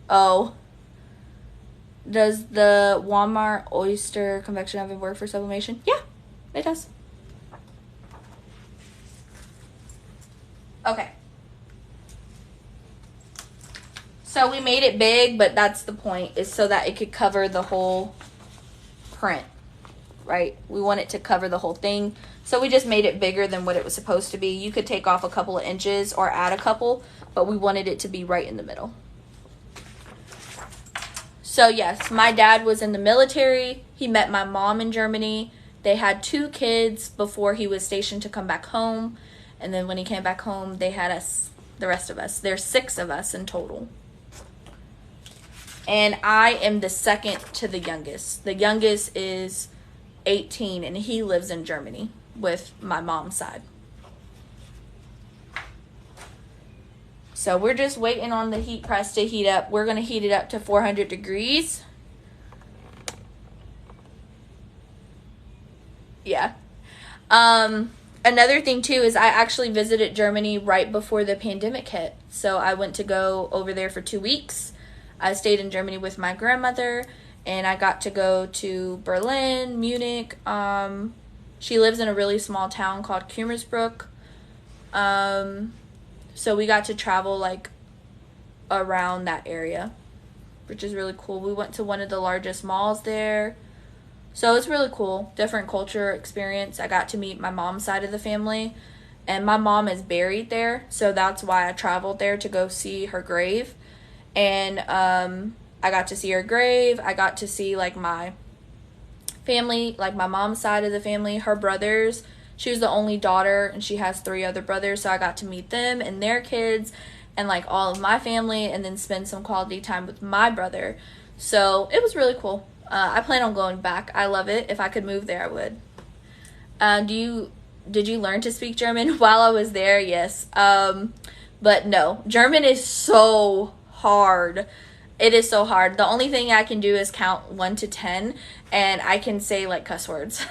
Oh. Does the Walmart oyster convection oven work for sublimation? Yeah, it does. Okay. So we made it big, but that's the point, is so that it could cover the whole print, right? We want it to cover the whole thing. So we just made it bigger than what it was supposed to be. You could take off a couple of inches or add a couple, but we wanted it to be right in the middle. So yes, my dad was in the military. He met my mom in Germany. They had 2 kids before he was stationed to come back home. And then when he came back home, they had us, the rest of us. There's 6 of us in total. And I am the second to the youngest. The youngest is 18, and he lives in Germany with my mom's side. So we're just waiting on the heat press to heat up. We're going to heat it up to 400 degrees. Yeah. Another thing, too, is I actually visited Germany right before the pandemic hit. So I went to go over there for 2 weeks. I stayed in Germany with my grandmother, and I got to go to Berlin, Munich. She lives in a really small town called Kummersbruck. So we got to travel, like, around that area, which is really cool. We went to one of the largest malls there. So it's really cool. Different culture experience. I got to meet my mom's side of the family, and my mom is buried there. So that's why I traveled there, to go see her grave. And I got to see her grave. I got to see, like, my family, like my mom's side of the family, her brothers. She was the only daughter, and she has 3 other brothers, so I got to meet them and their kids and, like, all of my family, and then spend some quality time with my brother. So it was really cool. I plan on going back. I love it. If I could move there, I would. Did you learn to speak German while I was there? Yes. But no, German is so hard. It is so hard. The only thing I can do is count 1 to 10, and I can say, like, cuss words.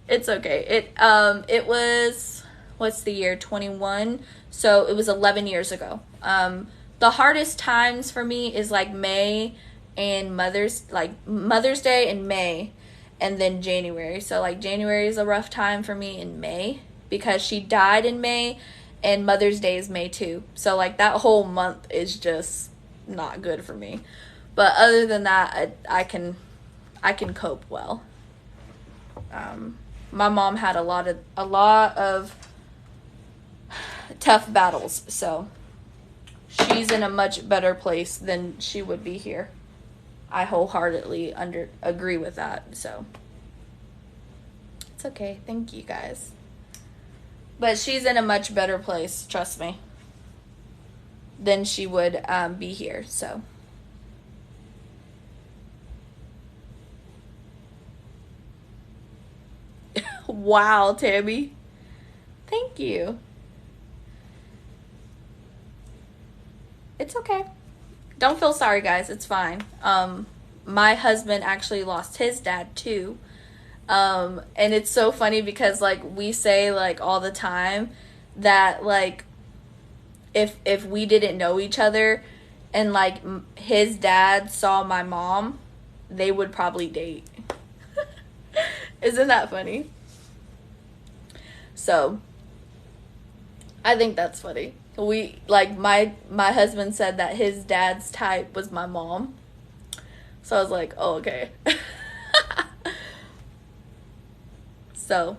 It's okay. It was, what's the year? 21. So it was 11 years ago. The hardest times for me is, like, May and Mother's Day in May, and then January. So, like, January is a rough time for me in May, because she died in May, and Mother's Day is May too. So, like, that whole month is just not good for me. But other than that, I can cope well. My mom had a lot of tough battles, so she's in a much better place than she would be here. I wholeheartedly agree with that, so it's okay. Thank you, guys. But she's in a much better place, trust me, than she would be here, so. Wow, Tammy. Thank you. It's okay. Don't feel sorry, guys. It's fine. My husband actually lost his dad, too. And it's so funny because, like, we say, like, all the time that, like, if we didn't know each other and, like, his dad saw my mom, they would probably date. Isn't that funny? So, I think that's funny. My husband said that his dad's type was my mom. So I was like, oh, okay. So,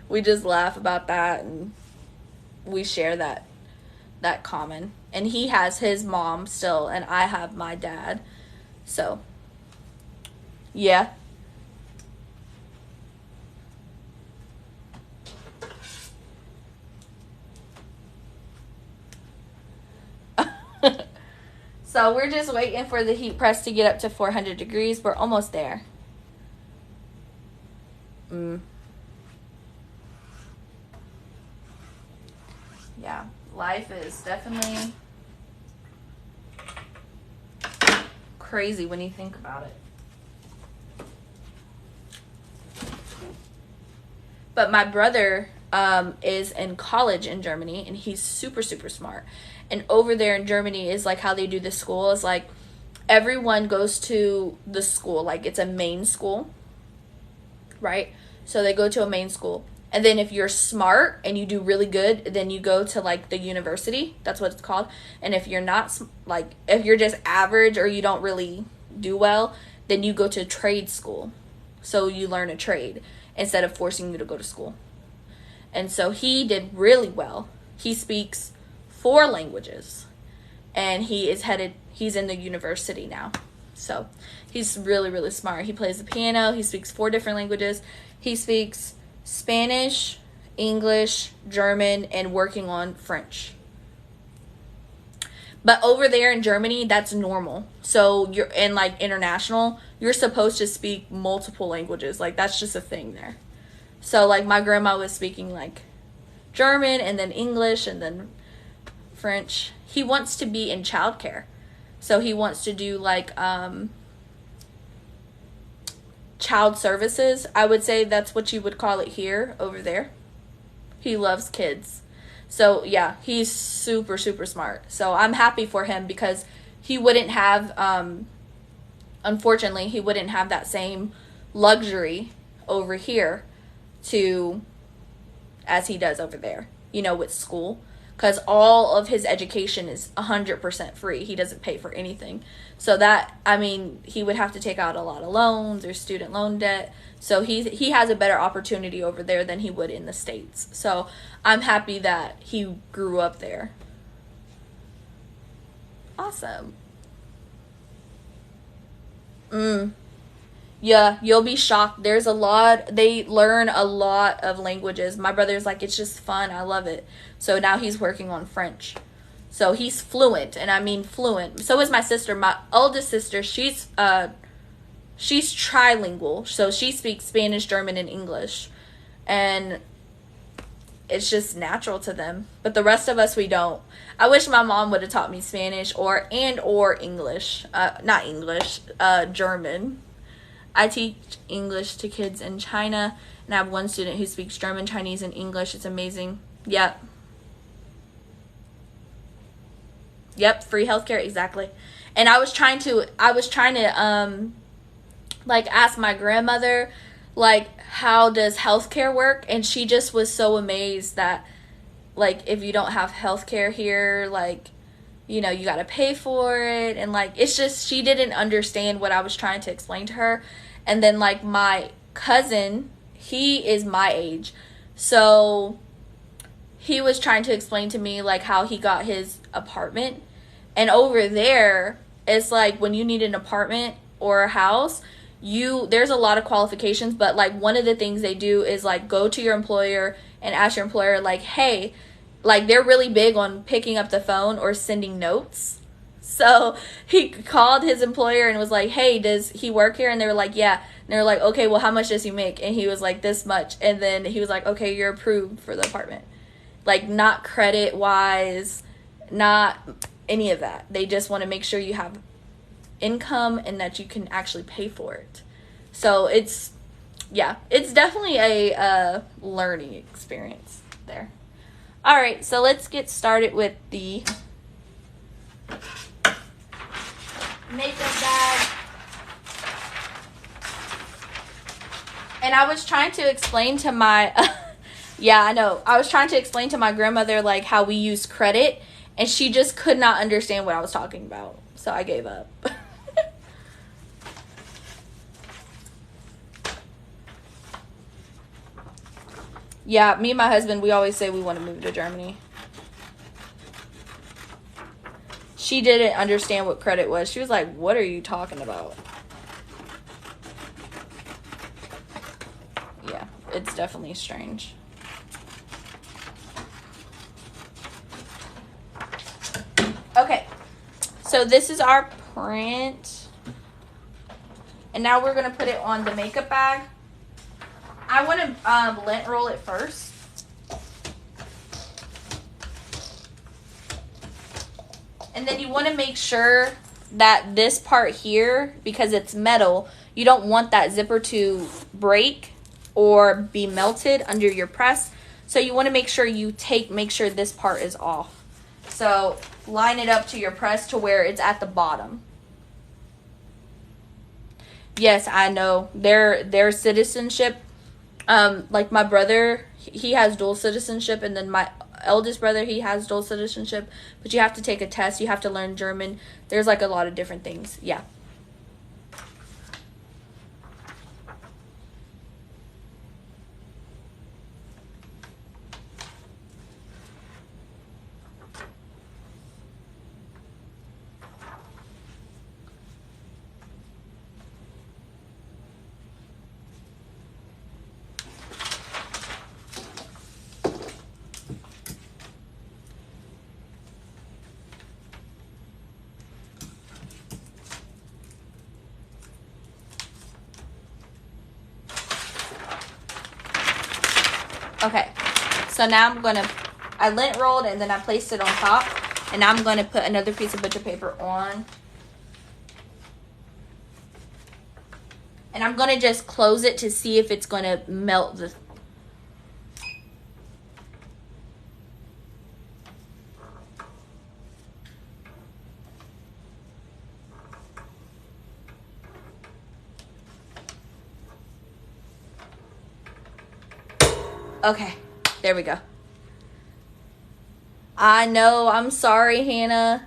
we just laugh about that, and we share that common. And he has his mom still, and I have my dad. So, yeah. So we're just waiting for the heat press to get up to 400 degrees. We're almost there. yeah, life is definitely crazy when you think about it. But my brother is in college in Germany, and he's super, super smart. And over there in Germany is like how they do the school is like everyone goes to the school. Like it's a main school, right? So they go to a main school. And then if you're smart and you do really good, then you go to like the university. That's what it's called. And if you're not, like, if you're just average or you don't really do well, then you go to trade school. So you learn a trade instead of forcing you to go to school. And so he did really well. He speaks 4 languages, and he's in the university now. So he's really, really smart. He plays the piano. He speaks 4 different languages. He speaks Spanish, English, German, and working on French. But over there in Germany, that's normal. So you're in like international, you're supposed to speak multiple languages. Like that's just a thing there. So like my grandma was speaking like German and then English and then French. He wants to be in childcare. So he wants to do like child services. I would say that's what you would call it here, over there. He loves kids. So yeah, he's super, super smart. So I'm happy for him because he wouldn't have, unfortunately, he wouldn't have that same luxury over here as he does over there, with school. Because all of his education is 100% free. He doesn't pay for anything. So he would have to take out a lot of loans or student loan debt. So he has a better opportunity over there than he would in the States. So I'm happy that he grew up there. Awesome. Yeah, you'll be shocked. They learn a lot of languages. My brother's like, it's just fun. I love it. So now he's working on French. So he's fluent, and I mean fluent. So is my sister. My oldest sister, she's trilingual. So she speaks Spanish, German, and English. And it's just natural to them. But the rest of us, we don't. I wish my mom would have taught me Spanish or English. Not English, German. I teach English to kids in China, and I have one student who speaks German, Chinese, and English. It's amazing. Yep, free healthcare, exactly. And I was trying to like ask my grandmother, like, how does healthcare work? And she just was so amazed that, like, if you don't have healthcare here, like, you got to pay for it. And, like, it's just, she didn't understand what I was trying to explain to her. And then, like, my cousin, he is my age. So he was trying to explain to me, like, how he got his apartment. And over there, it's like when you need an apartment or a house, there's a lot of qualifications. But, like, one of the things they do is, like, go to your employer and ask your employer, like, hey, like, they're really big on picking up the phone or sending notes. So he called his employer and was like, hey, does he work here? And they were like, yeah. And they were like, okay, well, how much does he make? And he was like, this much. And then he was like, okay, you're approved for the apartment. Like, not credit-wise, not any of that. They just want to make sure you have income and that you can actually pay for it. So it's definitely a learning experience there. All right, so let's get started with the makeup bag. And I was trying to explain to my I was trying to explain to my grandmother, like, how we use credit, and she just could not understand what I was talking about. So I gave up. Yeah, me and my husband, we always say we want to move to Germany. She didn't understand what credit was. She was like, what are you talking about? Yeah, it's definitely strange. Okay, so this is our print. And now we're going to put it on the makeup bag. I want to lint roll it first. And then you want to make sure that this part here, because it's metal, you don't want that zipper to break or be melted under your press. So you want to make sure make sure this part is off. So line it up to your press to where it's at the bottom. Yes, I know. Their citizenship, like my brother, he has dual citizenship, and then my eldest brother, he has dual citizenship, but you have to take a test, you have to learn German. There's like a lot of different things. Yeah. Okay, so now I lint rolled and then I placed it on top, and now I'm going to put another piece of butcher paper on. And I'm going to just close it to see if it's going to melt the... Okay, there we go. I know, I'm sorry, Hannah.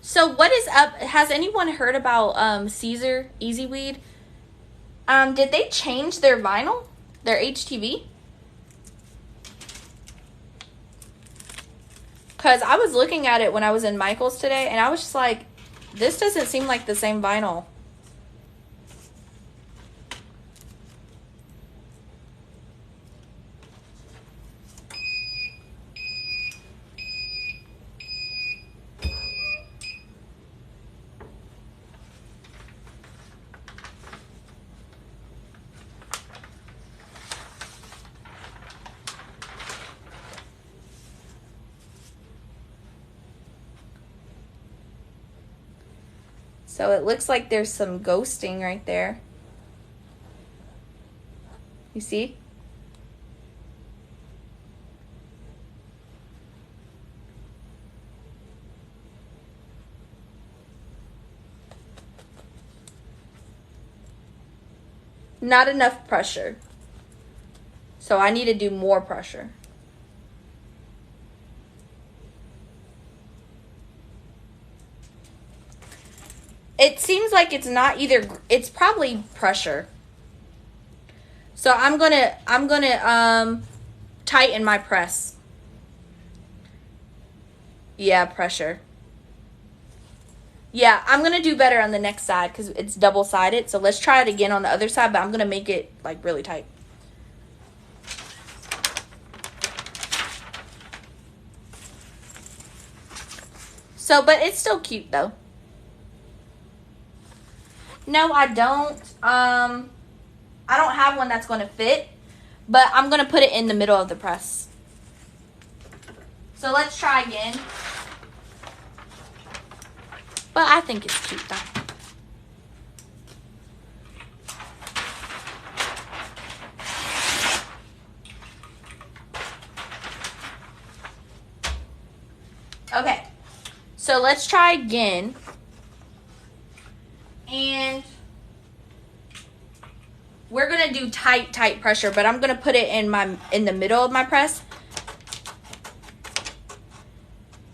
So what is up? Has anyone heard about Caesar Easy Weed? Did they change their vinyl? Their HTV? Because I was looking at it when I was in Michael's today, and I was just like, this doesn't seem like the same vinyl. So it looks like there's some ghosting right there. You see? Not enough pressure. So I need to do more pressure. It seems like it's not either, it's probably pressure. So I'm gonna tighten my press. Yeah, pressure. Yeah, I'm gonna do better on the next side because it's double-sided. So let's try it again on the other side, but I'm gonna make it like really tight. So, but it's still cute though. No, I don't. I don't have one that's going to fit, but I'm going to put it in the middle of the press. So let's try again. But I think it's cute though. Okay, so let's try again. And we're going to do tight pressure, but I'm going to put it in the middle of my press.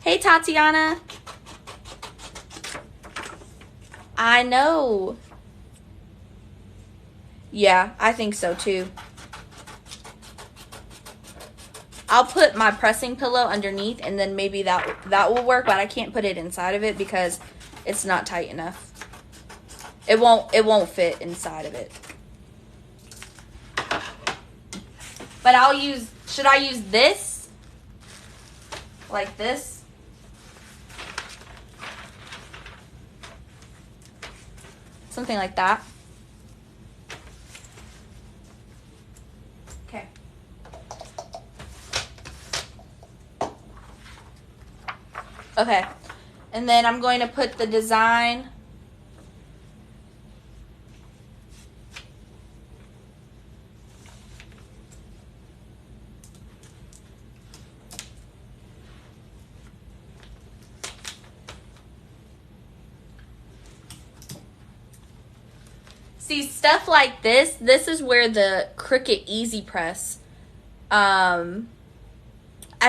Hey, Tatiana. I know. Yeah, I think so too. I'll put my pressing pillow underneath, and then maybe that will work, but I can't put it inside of it because it's not tight enough. It won't fit inside of it. But should I use this? Like this? something like that. Okay. Okay, and then I'm going to put the design. See, stuff like this is where the Cricut Easy Press, I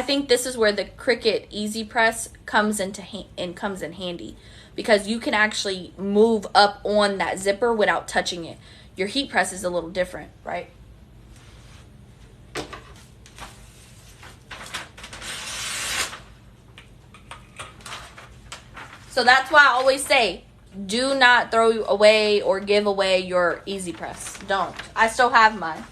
think this is where the Cricut Easy Press comes in handy, because you can actually move up on that zipper without touching it. Your heat press is a little different, right? So that's why I always say, do not throw away or give away your Easy Press. Don't. I still have mine.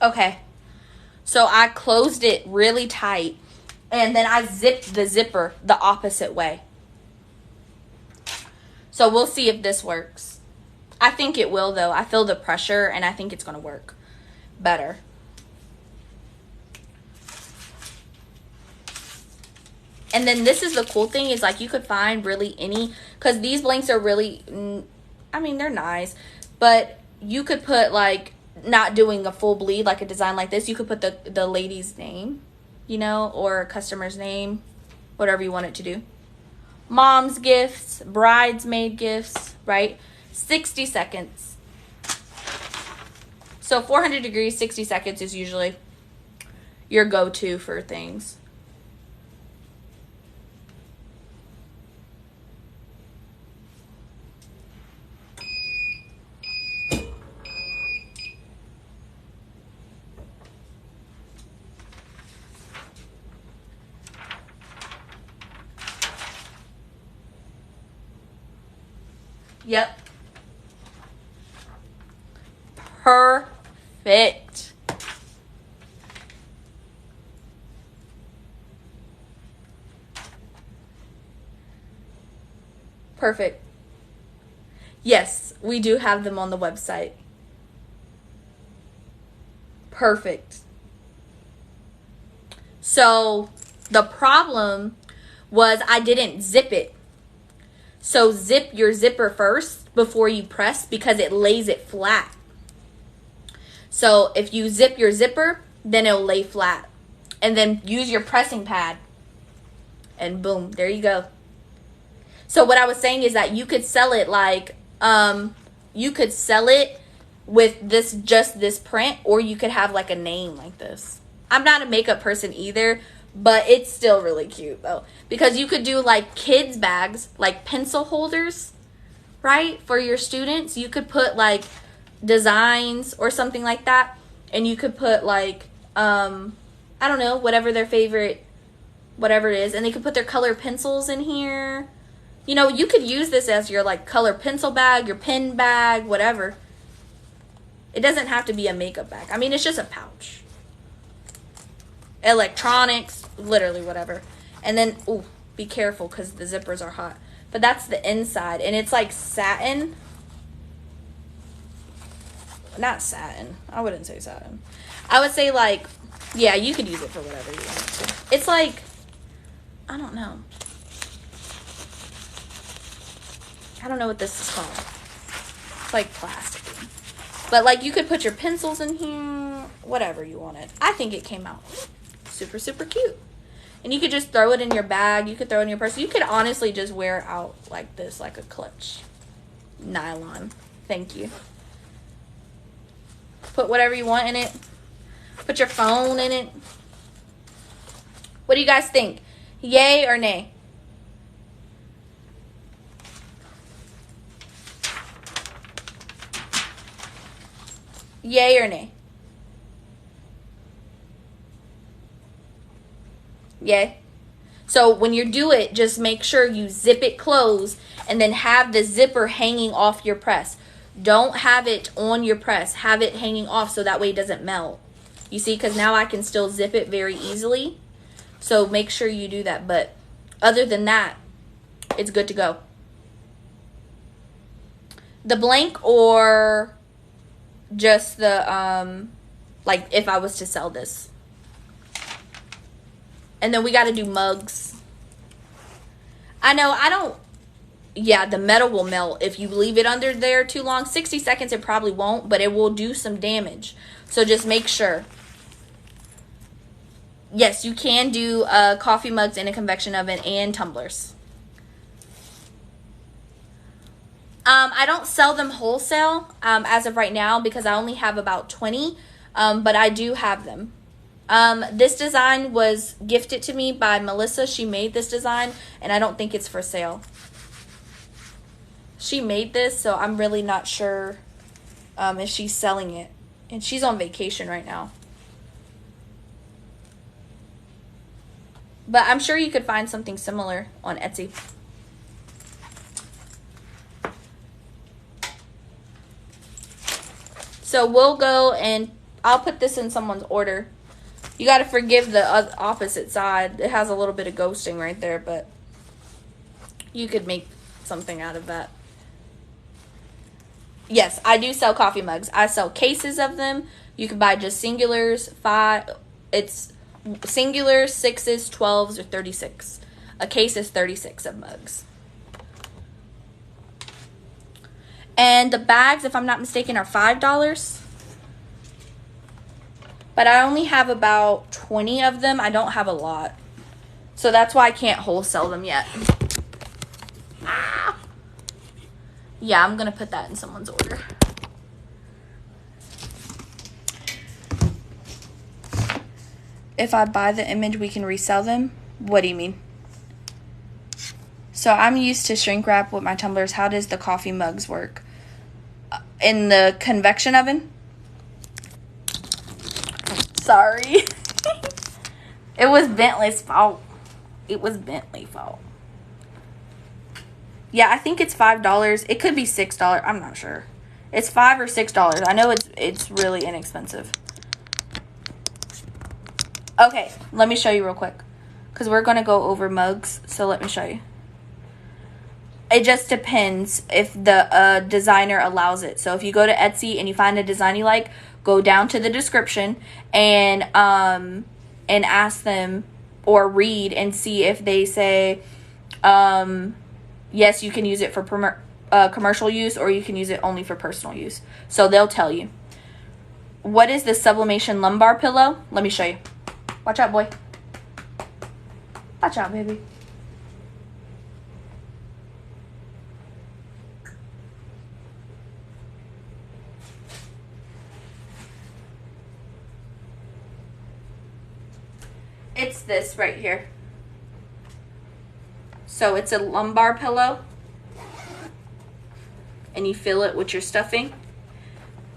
Okay, so I closed it really tight, and then I zipped the zipper the opposite way. So we'll see if this works. I think it will, though. I feel the pressure, and I think it's going to work better. And then this is the cool thing, is like you could find really any, because these blanks are really, I mean, they're nice, but you could put like, not doing a full bleed, like a design like this, you could put the lady's name, you know, or a customer's name, whatever you want it to do. Mom's gifts, bridesmaid gifts, right? 60 seconds. So 400 degrees, 60 seconds is usually your go-to for things. Yep. Perfect. Perfect. Yes, we do have them on the website. Perfect. So the problem was I didn't zip it. So zip your zipper first before you press, because it lays it flat. So if you zip your zipper, then it'll lay flat. And then use your pressing pad. And boom, there you go. So what I was saying is that you could sell it like, you could sell it with just this print, or you could have like a name like this. I'm not a makeup person either, but it's still really cute though, because you could do like kids bags, like pencil holders, right? For your students, you could put like designs or something like that, and you could put like, I don't know, whatever their favorite, whatever it is, and they could put their color pencils in here. You know, you could use this as your like color pencil bag, your pen bag, whatever. It doesn't have to be a makeup bag. I mean, it's just a pouch. Electronics, literally whatever. And then, ooh, be careful because the zippers are hot. But that's the inside, and it's like satin. Not satin. I wouldn't say satin. I would say like, yeah, you could use it for whatever you want to. It's like, I don't know. I don't know what this is called. It's like plastic. But like you could put your pencils in here, whatever you wanted. I think it came out super, super cute. And you could just throw it in your bag. You could throw it in your purse. You could honestly just wear it out like this, like a clutch. Nylon. Thank you. Put whatever you want in it. Put your phone in it. What do you guys think? Yay or nay? Yay or nay? Yay. So when you do it, just make sure you zip it closed and then have the zipper hanging off your press. Don't have it on your press. Have it hanging off so that way it doesn't melt. You see, because now I can still zip it very easily. So make sure you do that. But other than that, it's good to go. The blank or just the, like if I was to sell this. And then we got to do mugs. I know, I don't, yeah, the metal will melt if you leave it under there too long. 60 seconds, it probably won't, but it will do some damage. So just make sure. Yes, you can do coffee mugs in a convection oven and tumblers. I don't sell them wholesale as of right now because I only have about 20, but I do have them. This design was gifted to me by Melissa. She made this design, and I don't think it's for sale. She made this, so I'm really not sure if she's selling it. And she's on vacation right now. But I'm sure you could find something similar on Etsy. So we'll go and I'll put this in someone's order. You got to forgive the opposite side. It has a little bit of ghosting right there, but you could make something out of that. Yes, I do sell coffee mugs. I sell cases of them. You can buy just singulars, it's singulars, 6s, 12s, or 36. A case is 36 of mugs. And the bags, if I'm not mistaken, are $5. But I only have about 20 of them. I don't have a lot. So that's why I can't wholesale them yet. Ah! Yeah, I'm going to put that in someone's order. If I buy the image, we can resell them? What do you mean? So I'm used to shrink wrap with my tumblers. How does the coffee mugs work? In the convection oven? Sorry. It was Bentley's fault. It was Bentley's fault. Yeah, I think it's $5. It could be $6. I'm not sure. It's $5 or $6. I know it's really inexpensive. Okay, let me show you real quick. Because we're going to go over mugs. So let me show you. It just depends if the designer allows it. So if you go to Etsy and you find a design you like, go down to the description and ask them or read and see if they say, yes, you can use it for commercial use or you can use it only for personal use. So they'll tell you. What is the Sublimation lumbar pillow? Let me show you. Watch out, boy. Watch out, baby. It's this right here. So it's a lumbar pillow. And you fill it with your stuffing.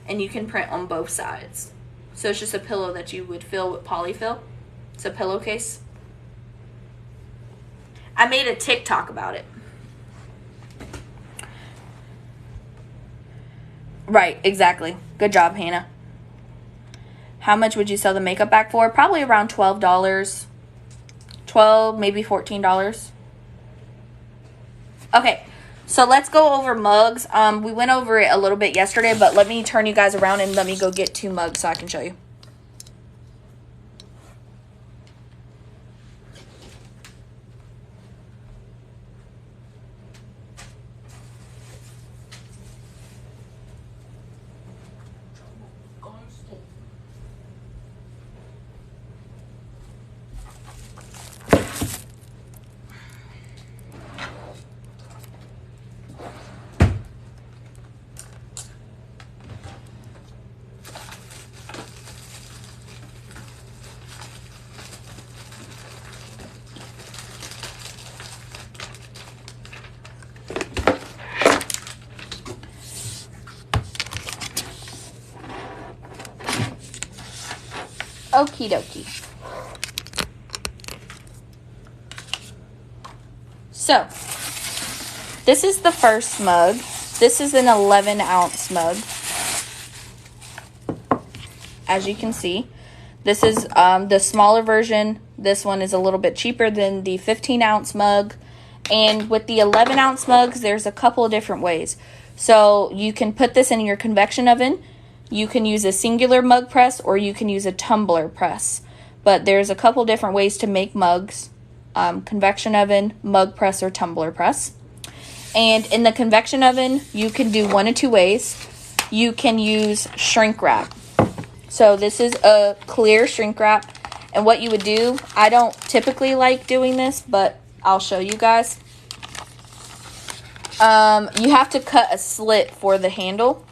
And you can print on both sides. So it's just a pillow that you would fill with polyfill. It's a pillowcase. I made a TikTok about it. Right, exactly. Good job, Hannah. How much would you sell the makeup bag for? Probably around $12. $12, maybe $14. Okay, so let's go over mugs. We went over it a little bit yesterday, but let me turn you guys around and let me go get 2 mugs so I can show you. Okie dokie. So, this is the first mug. This is an 11-ounce mug. As you can see, this is the smaller version. This one is a little bit cheaper than the 15-ounce mug. And with the 11-ounce mugs, there's a couple of different ways. So you can put this in your convection oven. You can use a singular mug press, or you can use a tumbler press. But there's a couple different ways to make mugs. Convection oven, mug press, or tumbler press. And in the convection oven, you can do one of two ways. You can use shrink wrap. So this is a clear shrink wrap. And what you would do, I don't typically like doing this, but I'll show you guys. You have to cut a slit for the handle.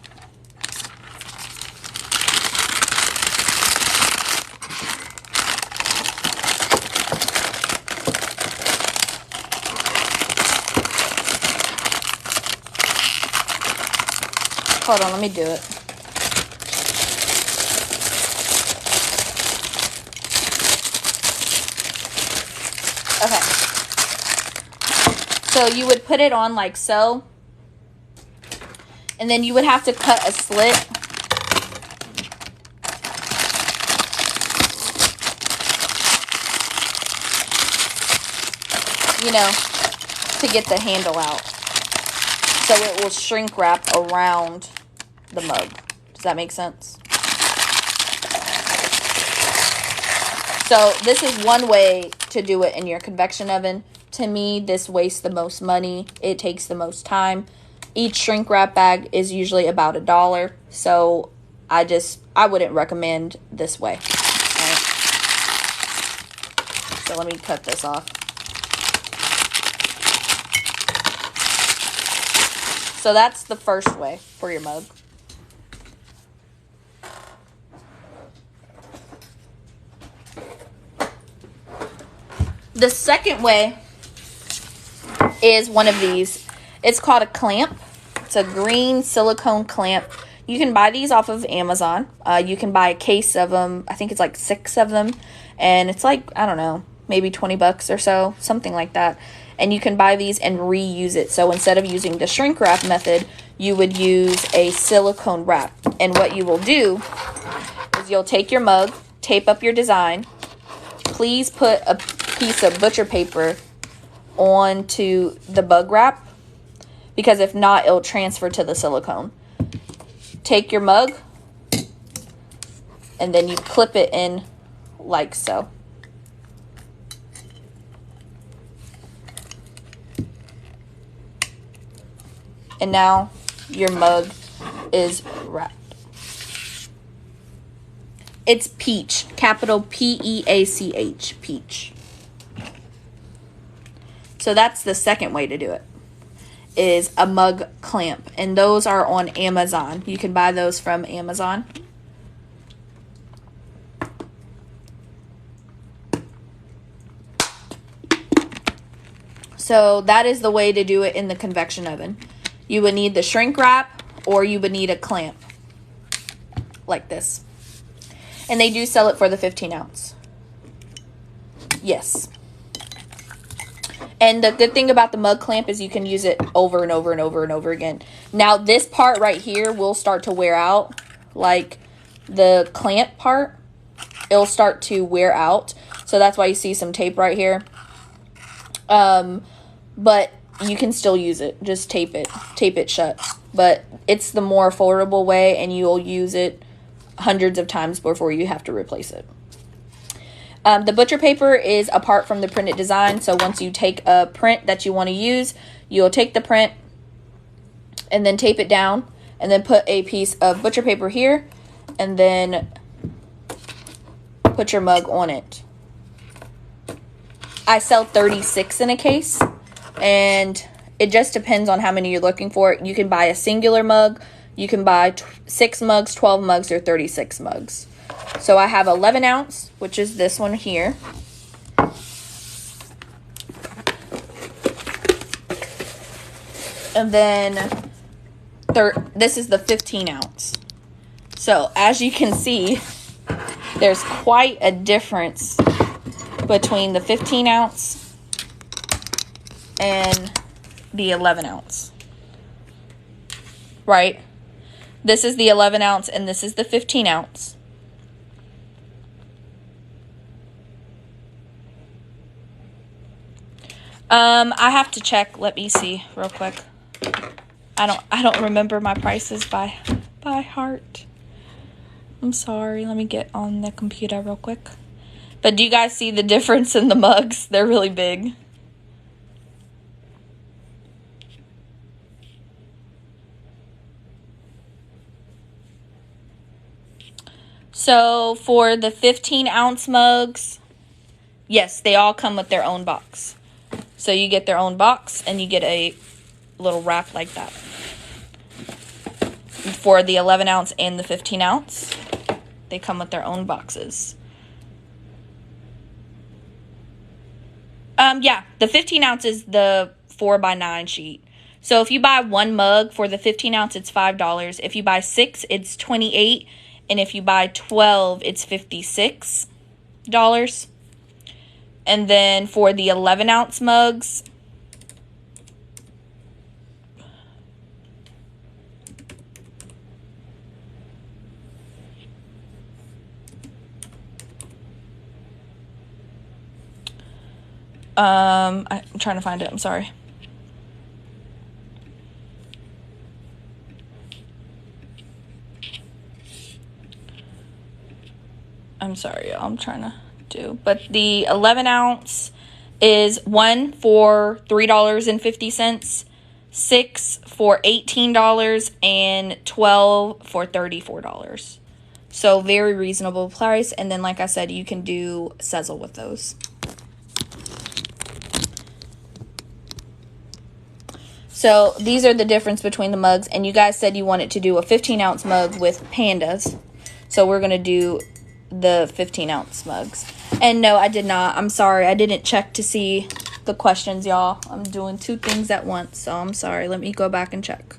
Hold on, let me do it. Okay. So you would put it on like so. And then you would have to cut a slit. You know, to get the handle out. So it will shrink wrap around the mug. Does that make sense? So this is one way to do it in your convection oven. To me, this wastes the most money. It takes the most time. Each shrink wrap bag is usually about $1. So I wouldn't recommend this way. Right? So let me cut this off. So that's the first way for your mug. The second way is one of these. It's called a clamp. It's a green silicone clamp. You can buy these off of Amazon. You can buy a case of them. I think it's like 6 of them. And it's like, I don't know, maybe 20 bucks or so, something like that. And you can buy these and reuse it. So instead of using the shrink wrap method, you would use a silicone wrap. And what you will do is you'll take your mug, tape up your design. Please put a piece of butcher paper onto the bug wrap, because if not, it'll transfer to the silicone. Take your mug, and then you clip it in like so. And now your mug is wrapped. It's peach, capital P-E-A-C-H, peach. So that's the second way to do it, is a mug clamp. And those are on Amazon. You can buy those from Amazon. So that is the way to do it in the convection oven. You would need the shrink wrap, or you would need a clamp like this. And they do sell it for the 15 ounce. Yes. And the good thing about the mug clamp is you can use it over and over and over and over again. Now, this part right here will start to wear out. Like the clamp part, it'll start to wear out. So that's why you see some tape right here. But you can still use it. Just tape it shut. But it's the more affordable way, and you'll use it hundreds of times before you have to replace it. The butcher paper is apart from the printed design. So once you take a print that you want to use, you'll take the print and then tape it down, and then put a piece of butcher paper here, and then put your mug on it. I sell 36 in a case, and it just depends on how many you're looking for. You can buy a singular mug. You can buy 6 mugs, 12 mugs, or 36 mugs. So I have 11 ounce, which is this one here. And then this is the 15 ounce. So as you can see, there's quite a difference between the 15 ounce and the 11 ounce. Right? This is the 11 ounce and this is the 15 ounce. I have to check. Let me see real quick. I don't remember my prices by heart. I'm sorry. Let me get on the computer real quick. But do you guys see the difference in the mugs? They're really big. So for the 15 ounce mugs, yes, they all come with their own box. So you get their own box and you get a little wrap like that. For the 11 ounce and the 15 ounce, they come with their own boxes. Yeah, the 15 ounce is the 4x9 sheet. So if you buy one mug for the 15 ounce, it's $5. If you buy 6, it's $28. And if you buy 12, it's $56. And then for the 11 ounce mugs, I'm trying to find it. I'm sorry. I'm sorry, y'all. I'm trying to do. But the 11 ounce is 1 for $3.50, 6 for $18, and 12 for $34. So very reasonable price. And then, like I said, you can do sizzle with those. So these are the difference between the mugs. And you guys said you wanted to do a 15 ounce mug with pandas. So we're going to do the 15 ounce mugs. And no, I did not. I'm sorry. I didn't check to see the questions, y'all. I'm doing 2 things at once. So I'm sorry. Let me go back and check.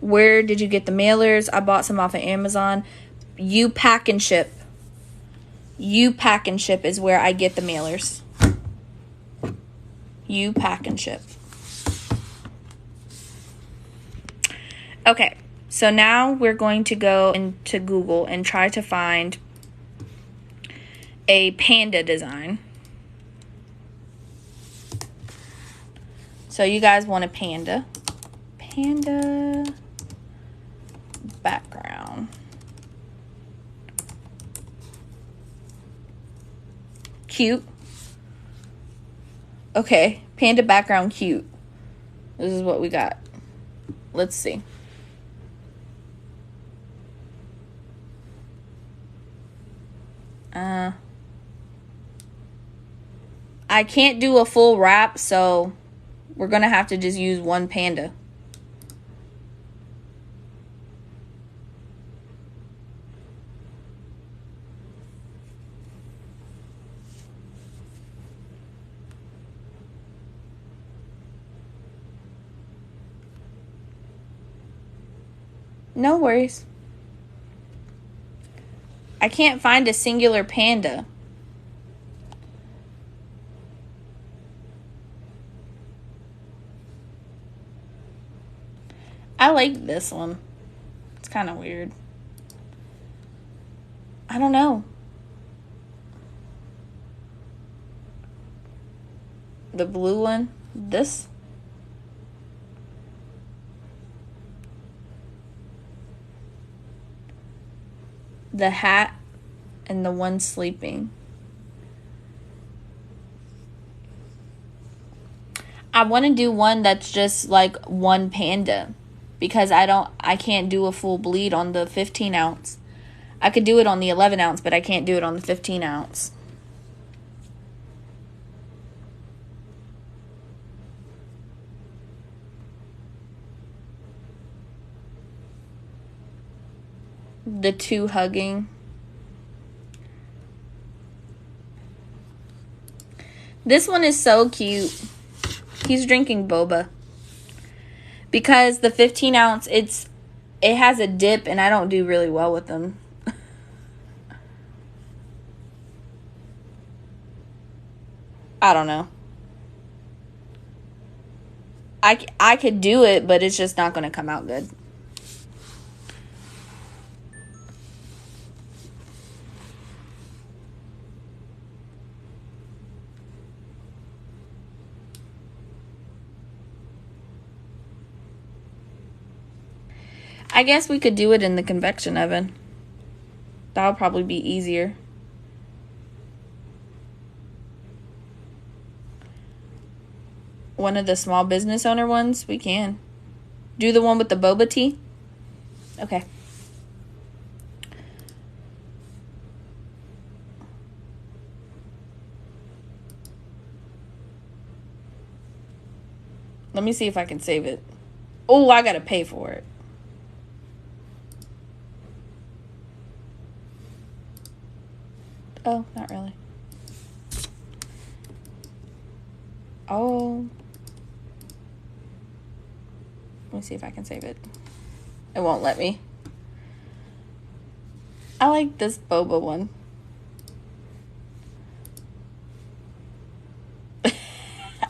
Where did you get the mailers? I bought some off of Amazon. You Pack and Ship. You Pack and Ship is where I get the mailers. You Pack and Ship. Okay, so now we're going to go into Google and try to find a panda design. So you guys want a panda. Panda background. Cute. Okay, panda background cute. This is what we got. Let's see. I can't do a full wrap, so we're going to have to just use one panda. No worries. I can't find a singular panda. I like this one. It's kind of weird. I don't know. The blue one. This. The hat and the one sleeping. I want to do one that's just like one panda because I can't do a full bleed on the 15 ounce. I could do it on the 11 ounce, but I can't do it on the 15 ounce. The 2 hugging. This one is so cute. He's drinking boba. Because the 15 ounce, it's It has a dip, and I don't do really well with them. I don't know. I could do it, but it's just not going to come out good. I guess we could do it in the convection oven. That'll probably be easier. One of the small business owner ones, we can. Do the one with the boba tea? Okay. Let me see if I can save it. Oh, I gotta pay for it. Oh, not really. Oh. Let me see if I can save it. It won't let me. I like this boba one.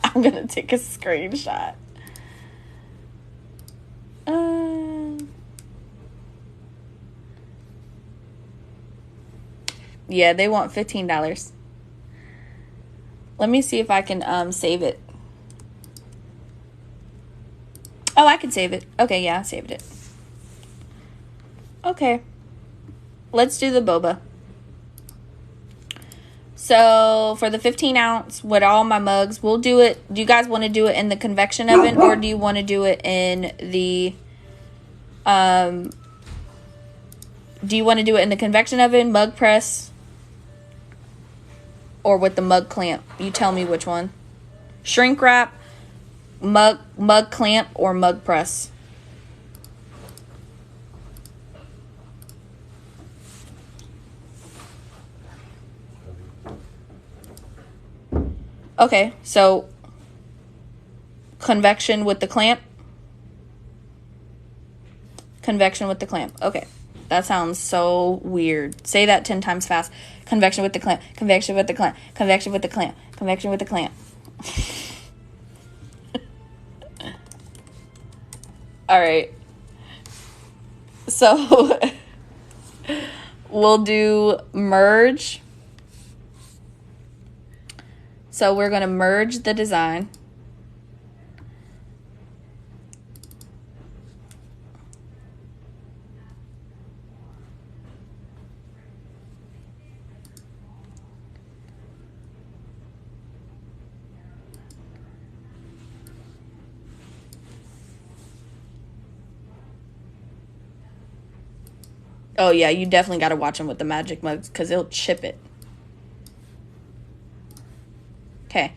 I'm gonna take a screenshot. Yeah, they want $15. Let me see if I can save it. Oh, I can save it. Okay, yeah, I saved it. Okay. Let's do the boba. So, for the 15 ounce, with all my mugs, we'll do it. Do you guys want to do it in the convection oven, or do you want to do it in the, do you want to do it in the convection oven, mug press, or with the mug clamp? You tell me which one. Shrink wrap, mug clamp, or mug press. Okay, so convection with the clamp. Convection with the clamp. Okay. That sounds so weird. Say that 10 times fast. Convection with the clamp. Convection with the clamp. Convection with the clamp. Convection with the clamp. All right. So we'll do merge. So we're going to merge the design. Oh, yeah, you definitely got to watch them with the magic mugs because it'll chip it. Okay,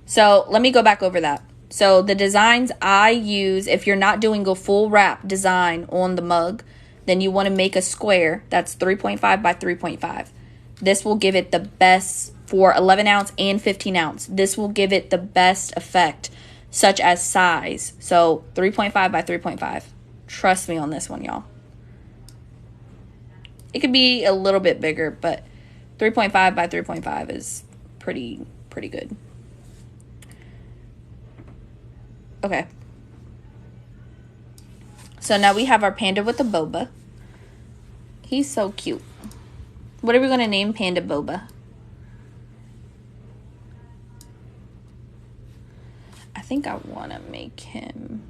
so let me go back over that. So the designs I use, if you're not doing a full wrap design on the mug, then you want to make a square that's 3.5 by 3.5. This will give it the best for 11 ounce and 15 ounce. This will give it the best effect, such as size. So 3.5 by 3.5. Trust me on this one, y'all. It could be a little bit bigger, but 3.5 by 3.5 is pretty good. Okay. So now we have our panda with the boba. He's so cute. What are we going to name Panda Boba? I think I want to make him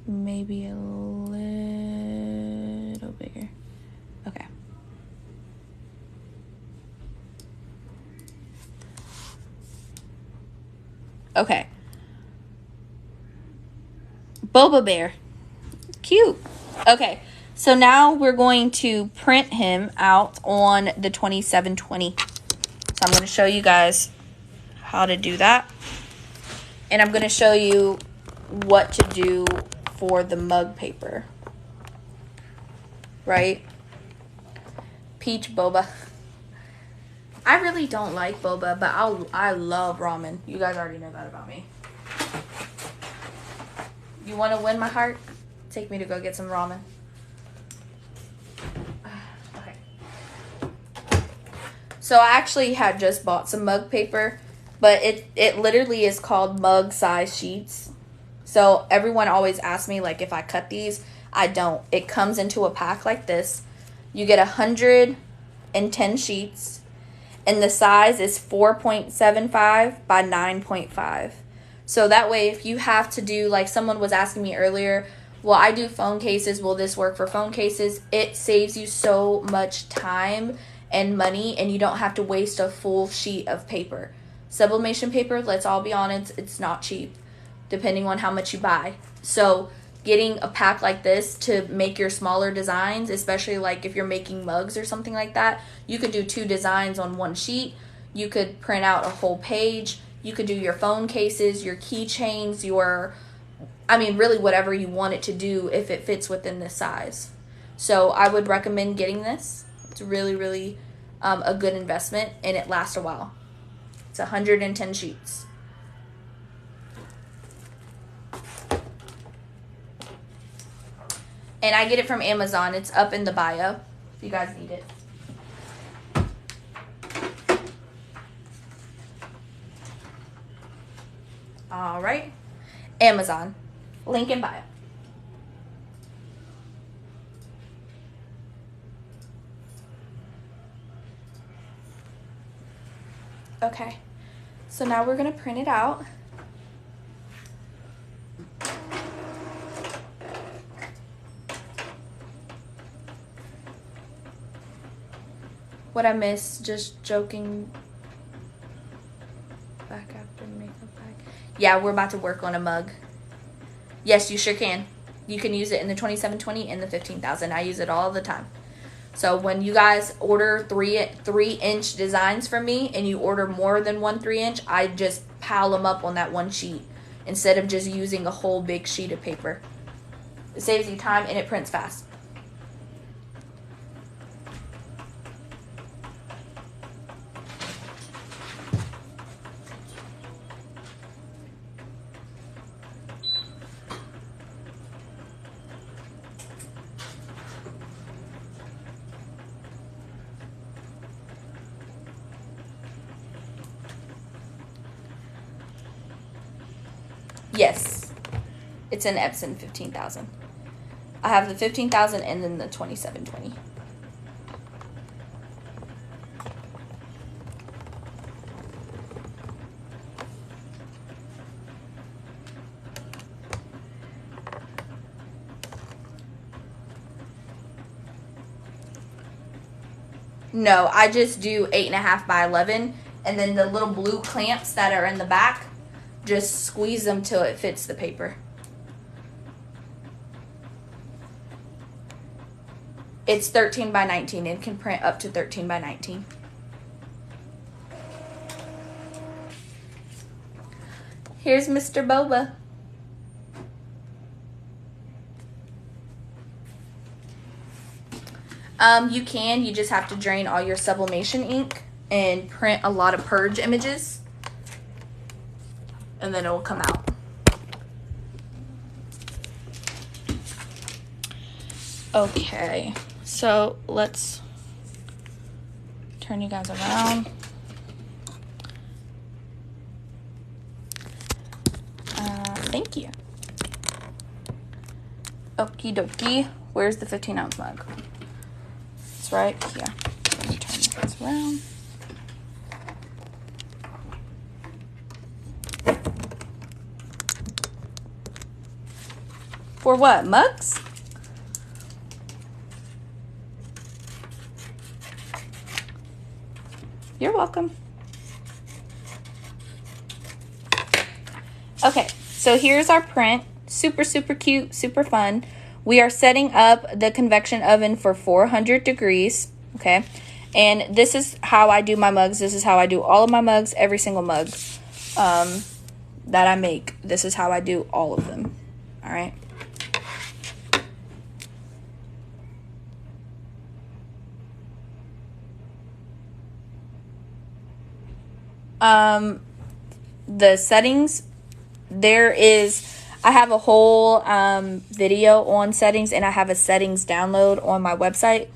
maybe a little bigger. Okay. Okay. Boba Bear. Cute. Okay. So now we're going to print him out on the 2720. So I'm going to show you guys how to do that. And I'm going to show you what to do for the mug paper. Right? Peach boba. I really don't like boba, but I love ramen. You guys already know that about me. You want to win my heart? take me to go get some ramen. Okay. So I actually had just bought some mug paper, but it literally is called mug size sheets. So everyone always asks me like if I cut these. I don't. It comes into a pack like this. You get 110 sheets, and the size is 4.75 by 9.5. So that way, if you have to do, like someone was asking me earlier, well, I do phone cases. Will this work for phone cases? It saves you so much time and money, and you don't have to waste a full sheet of paper. Sublimation paper, let's all be honest, it's not cheap, depending on how much you buy. So getting a pack like this to make your smaller designs, especially like if you're making mugs or something like that, you could do 2 designs on one sheet. You could print out a whole page. You could do your phone cases, your keychains, really whatever you want it to do if it fits within this size. So I would recommend getting this. It's really, really a good investment, and it lasts a while. It's 110 sheets. And I get it from Amazon. It's up in the bio if you guys need it. All right. Amazon. Link in bio. Okay. So now we're going to print it out. What I miss, just joking. Back after makeup bag. Yeah, we're about to work on a mug. Yes, you sure can. You can use it in the 2720 and the 15,000. I use it all the time. So when you guys order 3-inch designs from me and you order more than 1 3-inch, I just pile them up on that one sheet instead of just using a whole big sheet of paper. It saves you time and it prints fast. Yes, it's an Epson 15,000. I have the 15,000 and then the 2720. No, I just do 8.5 by 11, and then the little blue clamps that are in the back, just squeeze them till it fits the paper. It's 13 by 19. It can print up to 13 by 19. Here's Mr. Boba. You just have to drain all your sublimation ink and print a lot of purge images, and then it will come out. Okay, so let's turn you guys around. Thank you. Okie dokie. Where's the 15-ounce mug? It's right here. Let me turn this around. For what? Mugs? You're welcome. Okay, so here's our print. Super, super cute, super fun. We are setting up the convection oven for 400 degrees, okay? And this is how I do my mugs. This is how I do all of my mugs, every single mug that I make. This is how I do all of them, all right? The settings, I have a whole video on settings, and I have a settings download on my website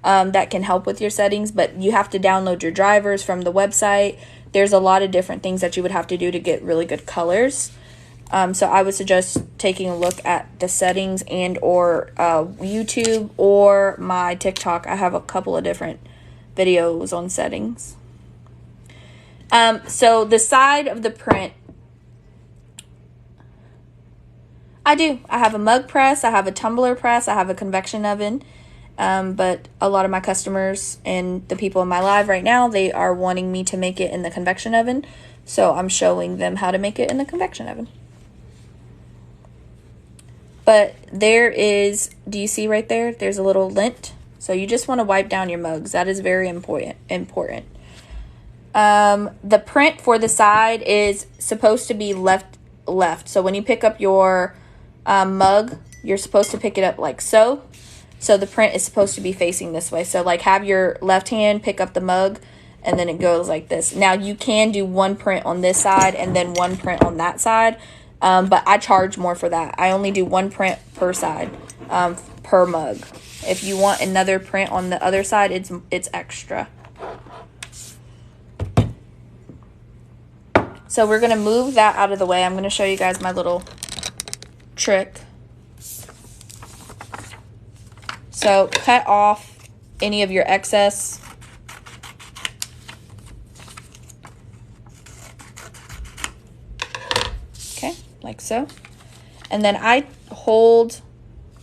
that can help with your settings, but you have to download your drivers from the website. There's a lot of different things that you would have to do to get really good colors. So I would suggest taking a look at the settings and or YouTube or my TikTok. I have a couple of different videos on settings. So the side of the print, I have a mug press, I have a tumbler press, I have a convection oven. But a lot of my customers and the people in my live right now, they are wanting me to make it in the convection oven. So I'm showing them how to make it in the convection oven. But there is, do you see right there? There's a little lint. So you just want to wipe down your mugs. That is very important. The print for the side is supposed to be left. So when you pick up your mug, you're supposed to pick it up like so. So the print is supposed to be facing this way. So like have your left hand pick up the mug, and then it goes like this. Now you can do one print on this side and then one print on that side. But I charge more for that. I only do one print per side, per mug. If you want another print on the other side, it's extra. So we're going to move that out of the way. I'm going to show you guys my little trick. So cut off any of your excess. Okay, like so. And then I hold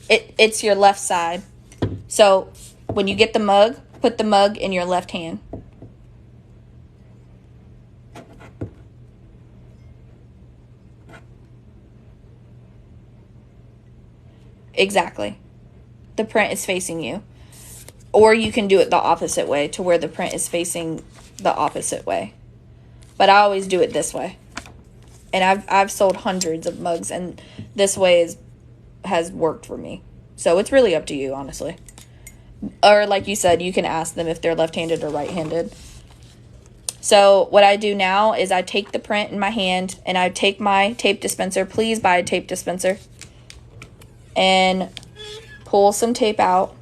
it, it's your left side. So when you get the mug, put the mug in your left hand. Exactly. The print is facing you. Or you can do it the opposite way to where the print is facing the opposite way. But I always do it this way. And I've sold hundreds of mugs, and this way has worked for me. So it's really up to you, honestly. Or like you said, you can ask them if they're left-handed or right-handed. So what I do now is I take the print in my hand, and I take my tape dispenser. Please buy a tape dispenser. And pull some tape out.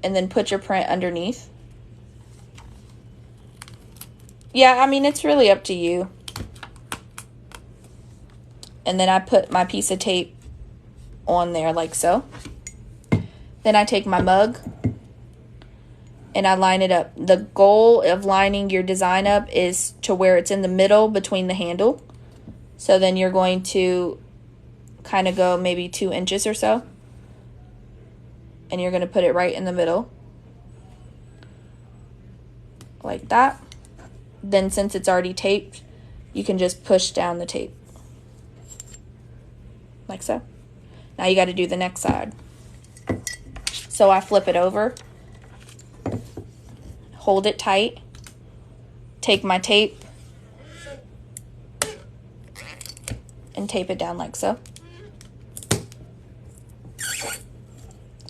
And then put your print underneath. Yeah, I mean, it's really up to you. And then I put my piece of tape on there like so. Then I take my mug and I line it up. The goal of lining your design up is to where it's in the middle between the handle. So then you're going to kind of go maybe 2 inches or so. And you're going to put it right in the middle. Like that. Then since it's already taped, you can just push down the tape. Like so. Now you got to do the next side. So I flip it over. Hold it tight. Take my tape. And tape it down like so.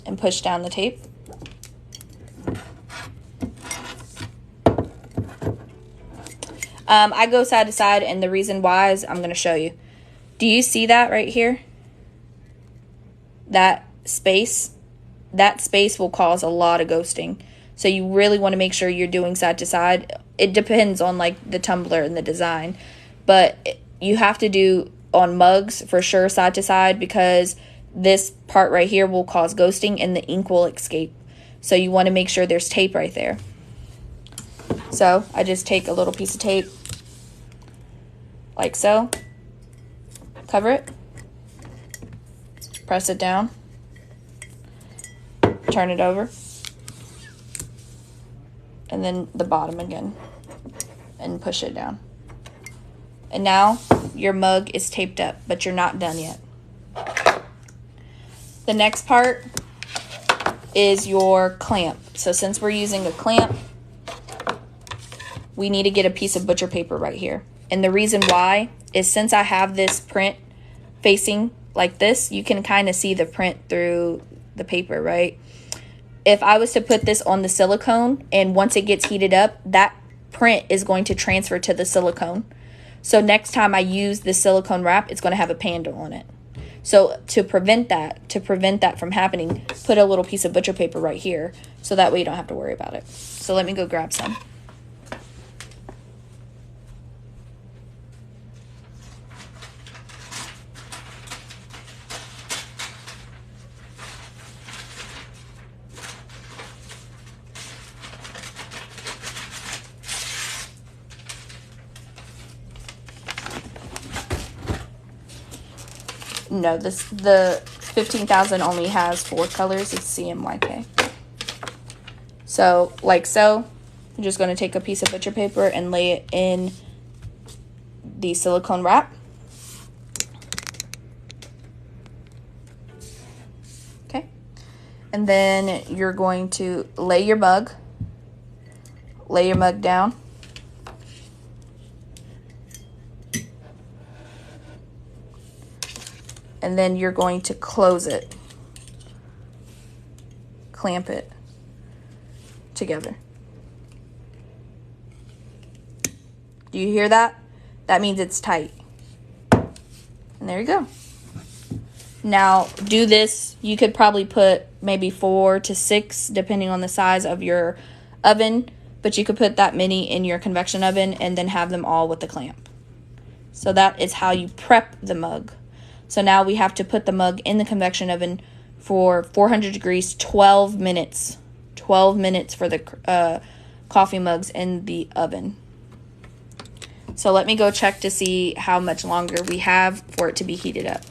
And push down the tape. I go side to side, and the reason why is I'm going to show you. Do you see that right here? That space? That space will cause a lot of ghosting. So you really want to make sure you're doing side to side. It depends on like the tumbler and the design. But you have to do on mugs for sure side to side, because this part right here will cause ghosting and the ink will escape. So you want to make sure there's tape right there. So I just take a little piece of tape like so, cover it, press it down, turn it over, and then the bottom again, and push it down. And now your mug is taped up, but you're not done yet. The next part is your clamp. So since we're using a clamp, we need to get a piece of butcher paper right here. And the reason why is since I have this print facing like this, you can kind of see the print through the paper, right? If I was to put this on the silicone, and once it gets heated up, that print is going to transfer to the silicone. So next time I use the silicone wrap, it's going to have a panda on it. So to prevent that from happening, put a little piece of butcher paper right here, so that way you don't have to worry about it. So let me go grab some. No, the 15,000 only has 4 colors. It's CMYK. So, like so, I'm just going to take a piece of butcher paper and lay it in the silicone wrap. Okay. And then you're going to lay your mug down. And then you're going to close it, clamp it together. Do you hear that? That means it's tight. And there you go. Now, do this. You could probably put maybe 4 to 6, depending on the size of your oven, but you could put that many in your convection oven and then have them all with the clamp. So that is how you prep the mug. So now we have to put the mug in the convection oven for 400 degrees, 12 minutes. 12 minutes for the coffee mugs in the oven. So let me go check to see how much longer we have for it to be heated up.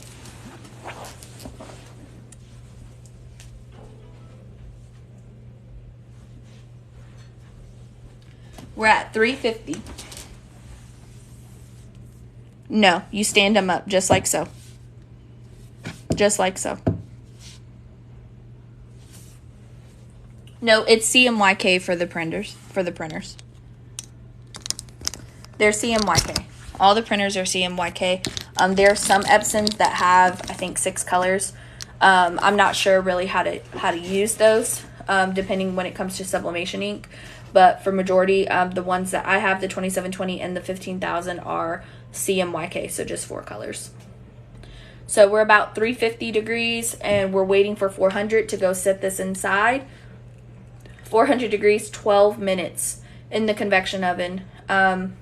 We're at 350. No, you stand them up just like so. Just like so. No, it's CMYK for the printers. They're CMYK. All the printers are CMYK. There are some Epsons that have, I think, 6 colors. I'm not sure really how to use those, depending when it comes to sublimation ink. But for majority, the ones that I have, the 2720 and the 15,000 are CMYK, so just 4 colors. So we're about 350 degrees, and we're waiting for 400 to go set this inside. 400 degrees, 12 minutes in the convection oven. And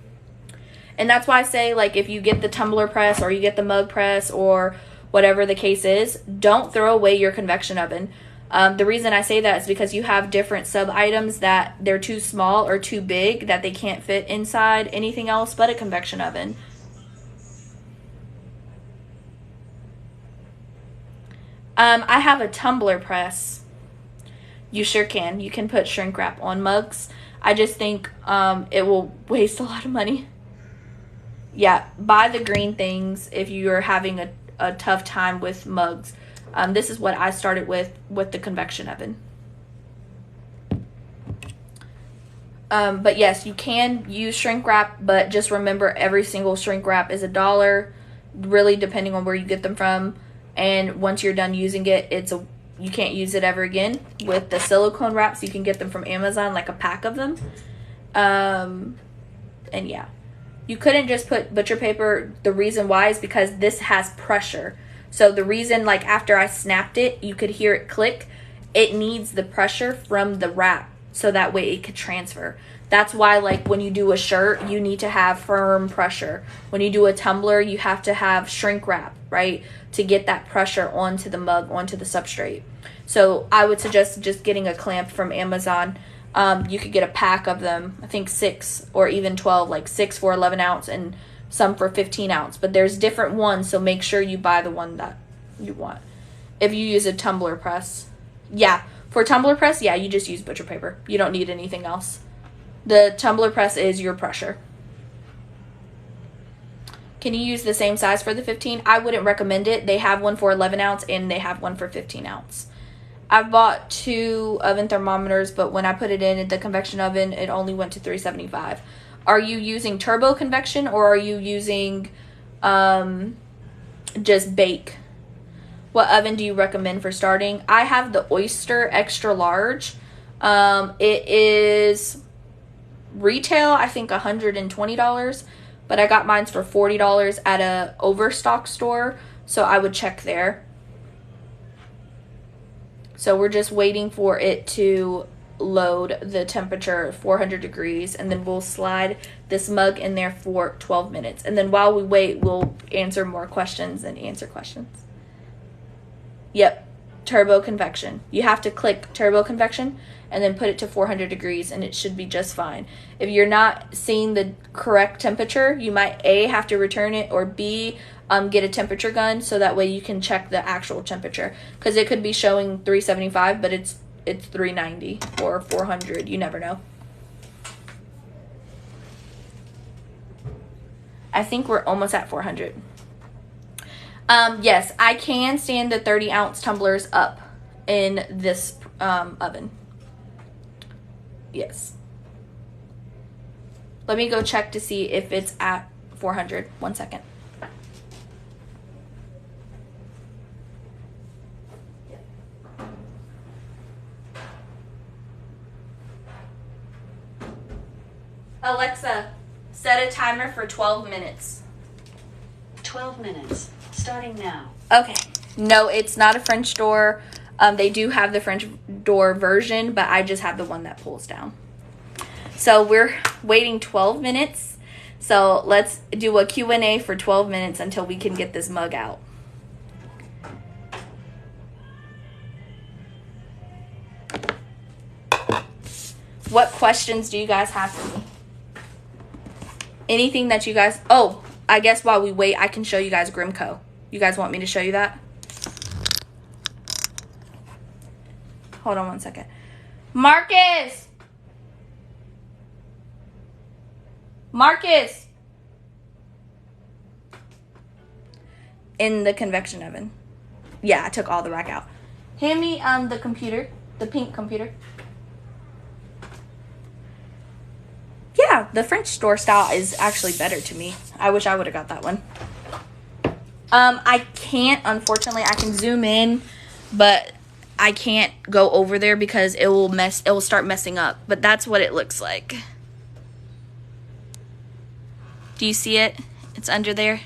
that's why I say, like, if you get the tumbler press or you get the mug press or whatever the case is, don't throw away your convection oven. The reason I say that is because you have different sub-items that they're too small or too big that they can't fit inside anything else but a convection oven. I have a tumbler press. You sure can. You can put shrink wrap on mugs. I just think it will waste a lot of money. Yeah, buy the green things if you're having a tough time with mugs. This is what I started with the convection oven. But yes, you can use shrink wrap, but just remember every single shrink wrap is $1, really depending on where you get them from. And once you're done using it, you can't use it ever again. With the silicone wraps, you can get them from Amazon, like a pack of them. And yeah, you couldn't just put butcher paper. The reason why is because this has pressure. So the reason, like, after I snapped it, you could hear it click. It needs the pressure from the wrap so that way it could transfer. That's why, like, when you do a shirt, you need to have firm pressure. When you do a tumbler, you have to have shrink wrap, right, to get that pressure onto the mug, onto the substrate. So I would suggest just getting a clamp from Amazon. You could get a pack of them, I think 6 or even 12, like 6 for 11 ounce and some for 15 ounce. But there's different ones, so make sure you buy the one that you want. If you use a tumbler press, yeah, for tumbler press, yeah, you just use butcher paper. You don't need anything else. The tumbler press is your pressure. Can you use the same size for the 15? I wouldn't recommend it. They have one for 11 ounce and they have one for 15 ounce. I've bought 2 oven thermometers, but when I put it in the convection oven, it only went to 375. Are you using turbo convection or are you using just bake? What oven do you recommend for starting? I have the Oyster extra large. It is retail, I think $120, but I got mine for $40 at a Overstock store, so I would check there. So we're just waiting for it to load the temperature 400 degrees, and then we'll slide this mug in there for 12 minutes. And then while we wait, we'll answer more questions and answer questions. Yep, turbo convection. You have to click turbo convection and then put it to 400 degrees, and it should be just fine. If you're not seeing the correct temperature, you might A, have to return it, or B, get a temperature gun so that way you can check the actual temperature, because it could be showing 375 but it's 390 or 400. You never know. I think we're almost at 400. Yes, I can stand the 30-ounce tumblers up in this oven. Yes. Let me go check to see if it's at 400. 1 second. Alexa, set a timer for 12 minutes. 12 minutes, starting now. Okay. No, it's not a French door. They do have the French door version, but I just have the one that pulls down. So we're waiting 12 minutes. So let's do a Q&A for 12 minutes until we can get this mug out. What questions do you guys have for me? Anything that you guys... Oh, I guess while we wait, I can show you guys Grimco. You guys want me to show you that? Hold on 1 second. Marcus! Marcus! In the convection oven. Yeah, I took all the rack out. Hand me the computer. The pink computer. Yeah, the French store style is actually better to me. I wish I would have got that one. I can't, unfortunately. I can zoom in, but I can't go over there because it will start messing up. But that's what it looks like. Do you see it? It's under there.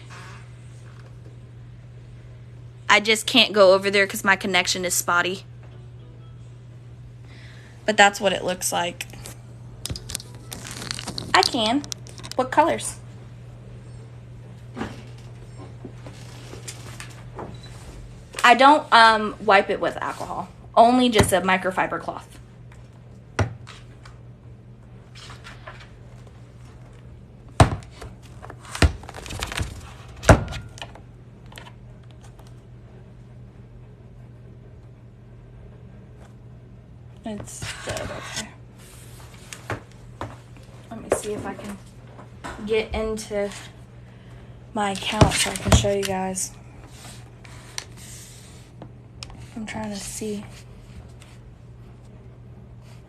I just can't go over there because my connection is spotty. But that's what it looks like. I can. What colors? I don't wipe it with alcohol. Only just a microfiber cloth. It's dead. Okay. Let me see if I can get into my account so I can show you guys. I'm trying to see.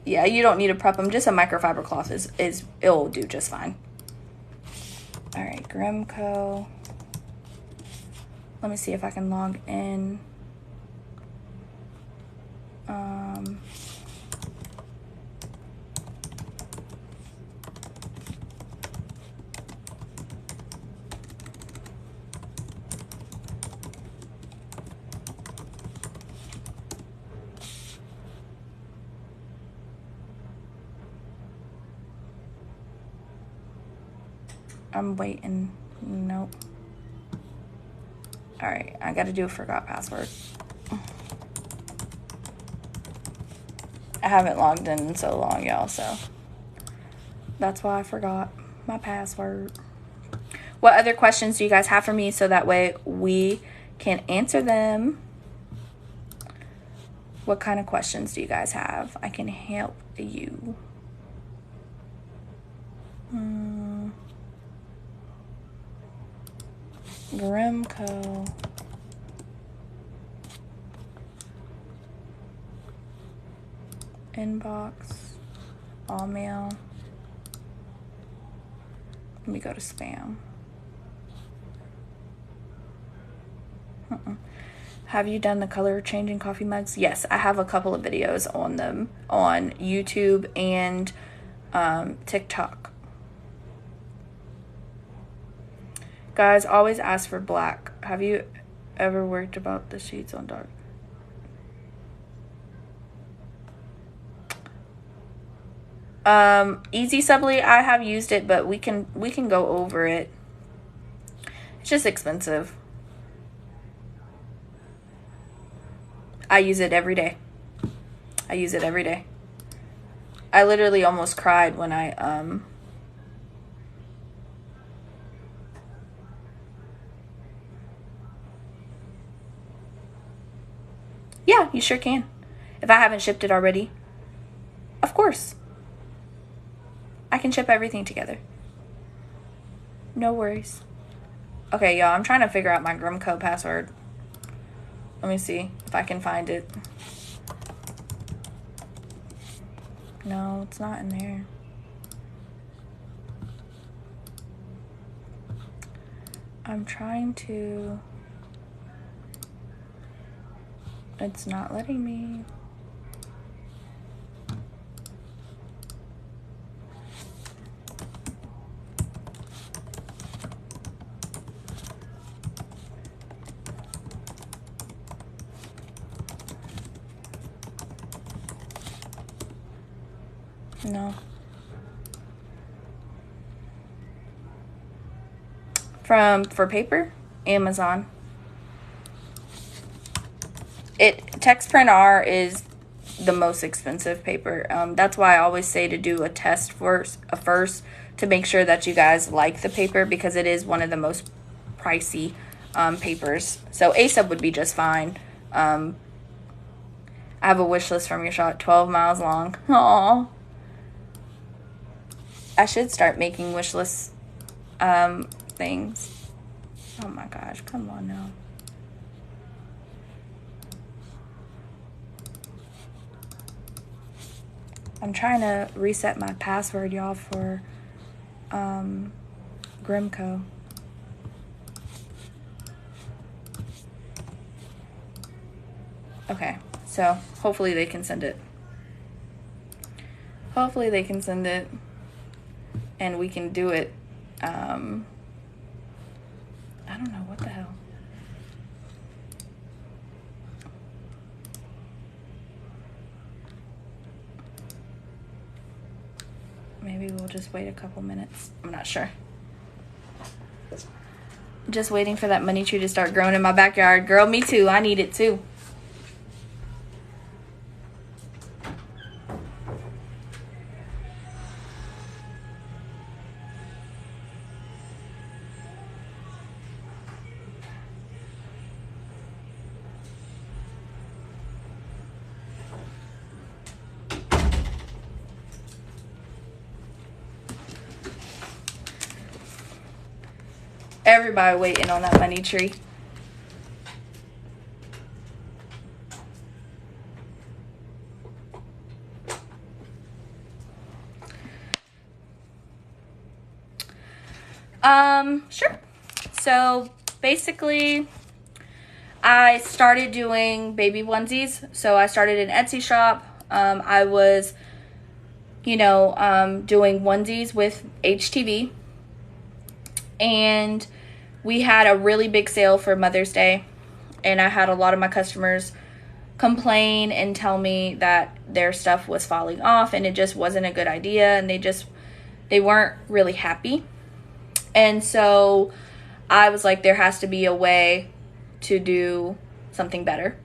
Yeah, you don't need to prep them. Just a microfiber cloth it'll do just fine. All right, Grimco. Let me see if I can log in. I'm waiting. Nope. All right, I got to do a forgot password. I haven't logged in so long, y'all, so that's why I forgot my password. What other questions do you guys have for me so that way we can answer them? What kind of questions do you guys have? I can help you. Grimco. Inbox. All mail. Let me go to spam. Have you done the color changing coffee mugs? Yes, I have a couple of videos on them on YouTube and TikTok. Guys, always ask for black. Have you ever worked about the sheets on dark? Easy Subly, I have used it, but we can go over it. It's just expensive. I use it every day. I use it every day. I literally almost cried when I yeah, you sure can. If I haven't shipped it already. Of course. I can ship everything together. No worries. Okay, y'all, I'm trying to figure out my Grimco password. Let me see if I can find it. No, it's not in there. I'm trying to... It's not letting me. No. For paper, Amazon. Text Print R is the most expensive paper. That's why I always say to do a test first to make sure that you guys like the paper, because it is one of the most pricey papers. So ASUB would be just fine. I have a wish list from your shop, 12 miles long. Aww. I should start making wish list things. Oh my gosh, come on now. I'm trying to reset my password, y'all, for Grimco. Okay, so hopefully they can send it. Hopefully they can send it and we can do it. I don't know, what the hell. Maybe we'll just wait a couple minutes. I'm not sure. Just waiting for that money tree to start growing in my backyard. Girl, me too. I need it too. Everybody waiting on that money tree. Sure. So basically, I started doing baby onesies. So I started an Etsy shop. I was, doing onesies with HTV. And we had a really big sale for Mother's Day. And I had a lot of my customers complain and tell me that their stuff was falling off and it just wasn't a good idea. And they weren't really happy. And so I was like, there has to be a way to do something better.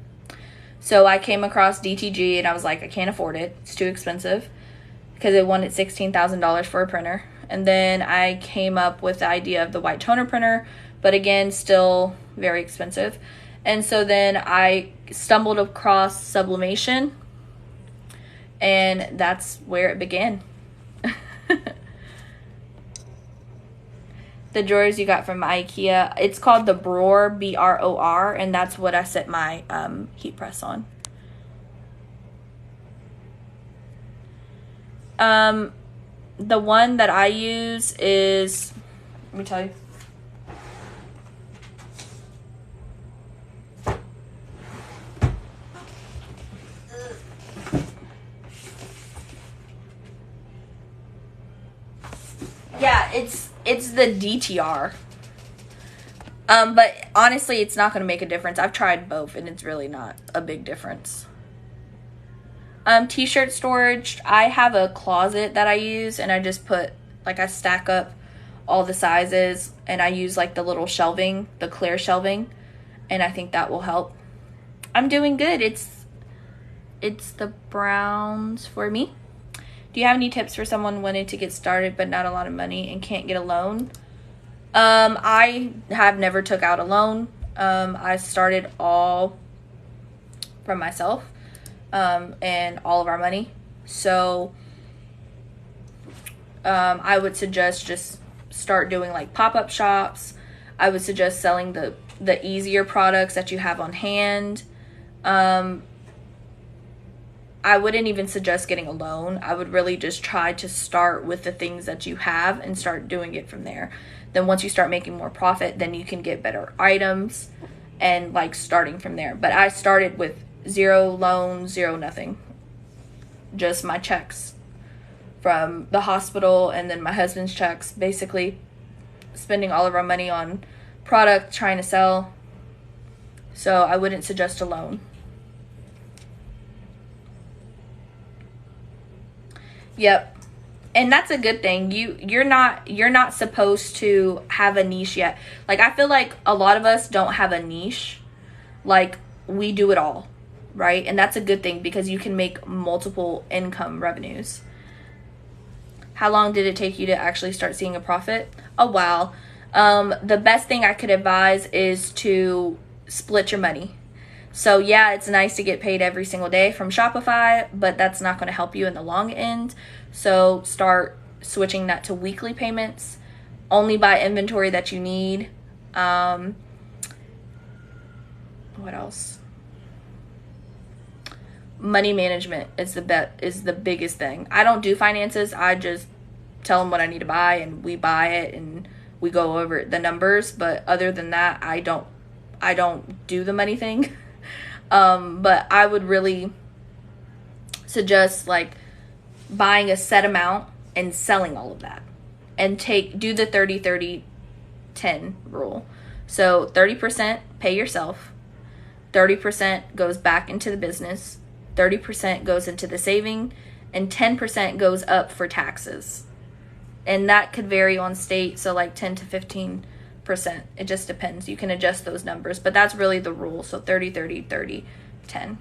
So I came across DTG and I was like, I can't afford it. It's too expensive, because it wanted $16,000 for a printer. And then I came up with the idea of the white toner printer, but again, still very expensive. And so then I stumbled across Sublimation, and that's where it began. The drawers you got from IKEA, it's called the Bror, B-R-O-R, and that's what I set my heat press on. The one that I use is, let me tell you. Yeah, it's the DTR. But honestly, it's not going to make a difference. I've tried both, and it's really not a big difference. T-shirt storage. I have a closet that I use, and I just put, like, I stack up all the sizes, and I use, like, the little shelving, the clear shelving, and I think that will help. I'm doing good. It's the Browns for me. Do you have any tips for someone wanting to get started but not a lot of money and can't get a loan? I have never took out a loan. I started all from myself, and all of our money. So, I would suggest just start doing like pop-up shops. I would suggest selling the easier products that you have on hand. I wouldn't even suggest getting a loan. I would really just try to start with the things that you have and start doing it from there. Then once you start making more profit, then you can get better items and like starting from there. But I started with 0 loans, 0 nothing. Just my checks from the hospital and then my husband's checks, basically spending all of our money on product trying to sell. So I wouldn't suggest a loan. Yep. And that's a good thing. You're not supposed to have a niche yet. Like, I feel like a lot of us don't have a niche. Like, we do it all, right? And that's a good thing because you can make multiple income revenues. How long did it take you to actually start seeing a profit? A while. The best thing I could advise is to split your money. So yeah, it's nice to get paid every single day from Shopify, but that's not going to help you in the long end. So start switching that to weekly payments. Only buy inventory that you need. What else? Money management is the biggest thing. I don't do finances. I just tell them what I need to buy and we buy it and we go over the numbers. But other than that, I don't do the money thing. But I would really suggest like buying a set amount and selling all of that and do the 30-30-10 rule. So 30% pay yourself, 30% goes back into the business, 30% goes into the saving, and 10% goes up for taxes. And that could vary on state, so like 10 to 15%. It just depends. You can adjust those numbers, but that's really the rule. So 30-30-30-10.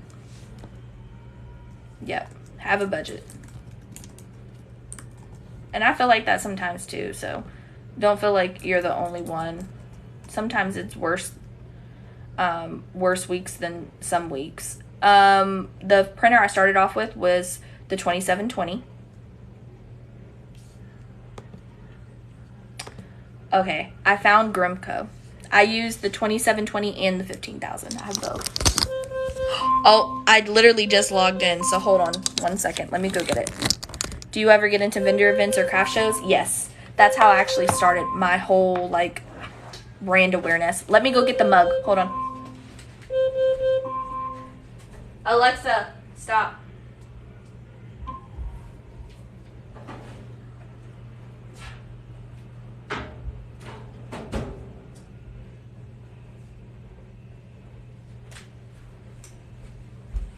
Yep. Have a budget. And I feel like that sometimes too, so don't feel like you're the only one. Sometimes it's worse weeks than some weeks. The printer I started off with was the 2720. Okay, I found Grimco. I used the 2720 and the 15,000. I have both. Oh, I literally just logged in, so hold on 1 second. Let me go get it. Do you ever get into vendor events or craft shows? Yes. That's how I actually started my whole, like, brand awareness. Let me go get the mug. Hold on. Alexa, stop.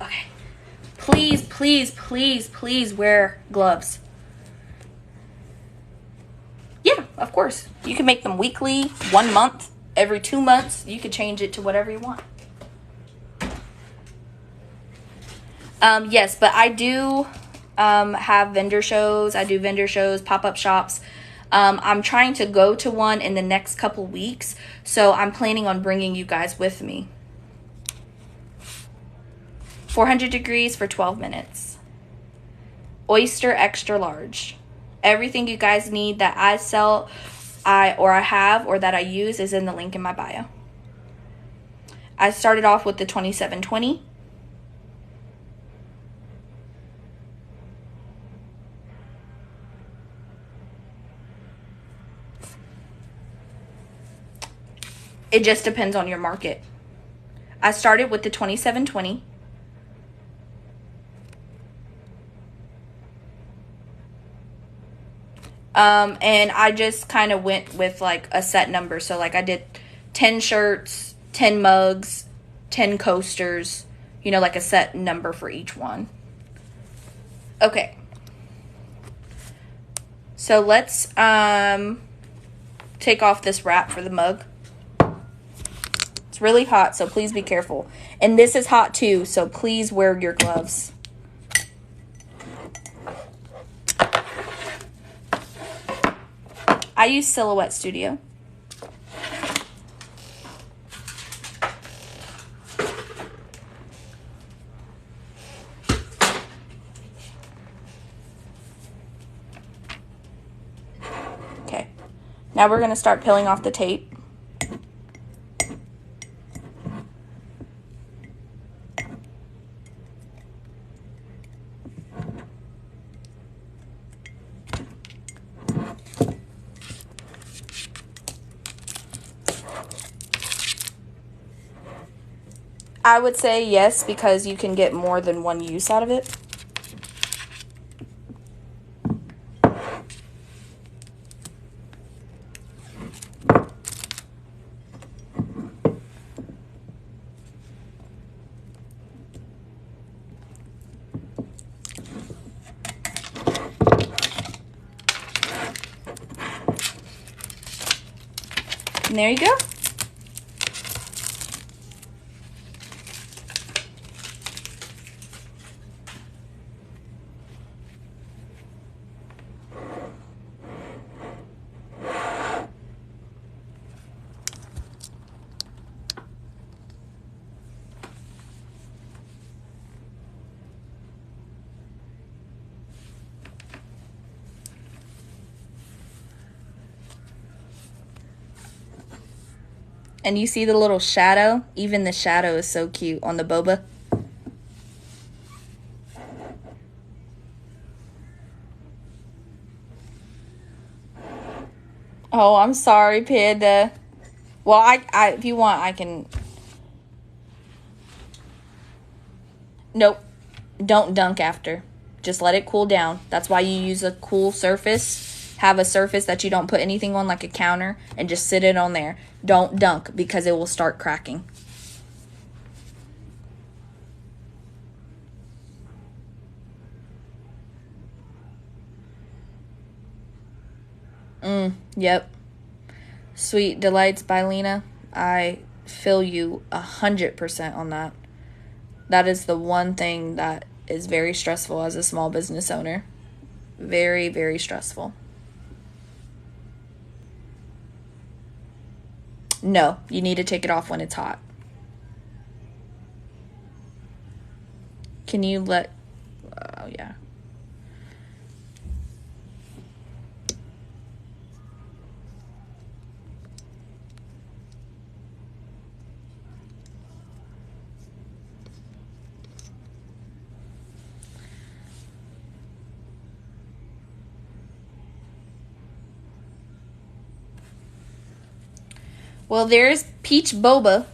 Okay. Please wear gloves. Yeah, of course. You can make them weekly, 1 month, every 2 months. You could change it to whatever you want. Yes, but I do have vendor shows. I do vendor shows, pop-up shops. I'm trying to go to one in the next couple weeks, so I'm planning on bringing you guys with me. 400 degrees for 12 minutes. Oyster extra large. Everything you guys need that I sell, I have, or that I use is in the link in my bio. I started off with the 2720. It just depends on your market. I started with the 2720. And I just kind of went with like a set number. So like I did 10 shirts, 10 mugs, 10 coasters, you know, like a set number for each one. Okay. So let's take off this wrap for the mug. It's really hot, so please be careful. And this is hot too, so please wear your gloves. I use Silhouette Studio. Okay, now we're going to start peeling off the tape. I would say yes, because you can get more than one use out of it. And there you go. And you see the little shadow? Even the shadow is so cute on the boba. Oh, I'm sorry, Panda. Well, I if you want, I can... Nope. Don't dunk after. Just let it cool down. That's why you use a cool surface. Have a surface that you don't put anything on, like a counter, and just sit it on there. Don't dunk, because it will start cracking. Yep. Sweet Delights by Lena. I feel you 100% on that. That is the one thing that is very stressful as a small business owner. Very, very stressful. No, you need to take it off when it's hot. Can you let... Oh, yeah. Well, there's Peach Boba.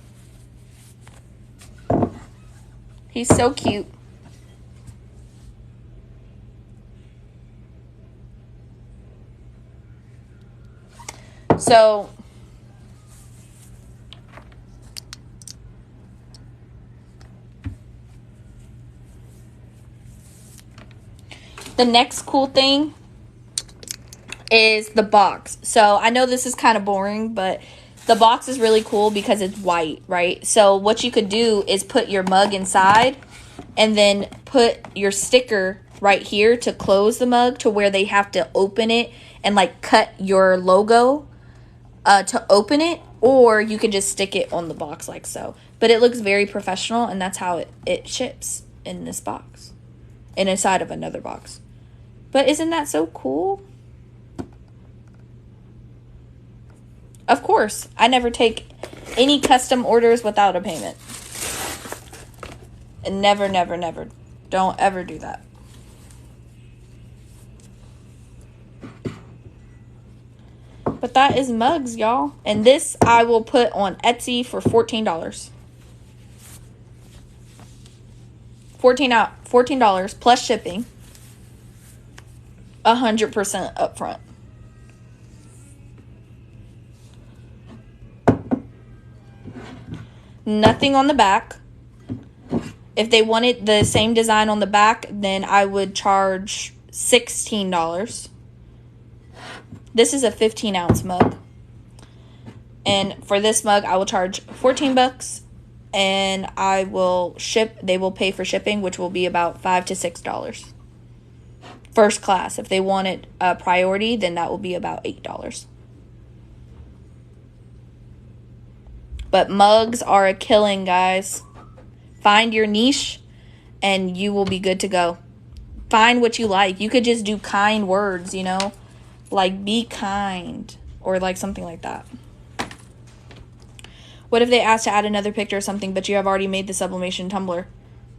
He's so cute. So, the next cool thing is the box. So, I know this is kind of boring, but the box is really cool because it's white, right? So what you could do is put your mug inside and then put your sticker right here to close the mug to where they have to open it and like cut your logo to open it, or you can just stick it on the box like so. But it looks very professional, and that's how it ships in this box and inside of another box. But isn't that so cool? Of course, I never take any custom orders without a payment. And never, never, never. Don't ever do that. But that is mugs, y'all. And this I will put on Etsy for $14. $14 plus shipping. 100% upfront. Nothing on the back. If they wanted the same design on the back, then I would charge $16. This is a 15-ounce mug. And for this mug, I will charge 14 bucks. And I will ship, they will pay for shipping, which will be about $5 to $6. First class. If they want it priority, then that will be about $8. But mugs are a killing, guys. Find your niche and you will be good to go. Find what you like. You could just do kind words, you know, like be kind or like something like that. What if they ask to add another picture or something, but you have already made the sublimation tumbler?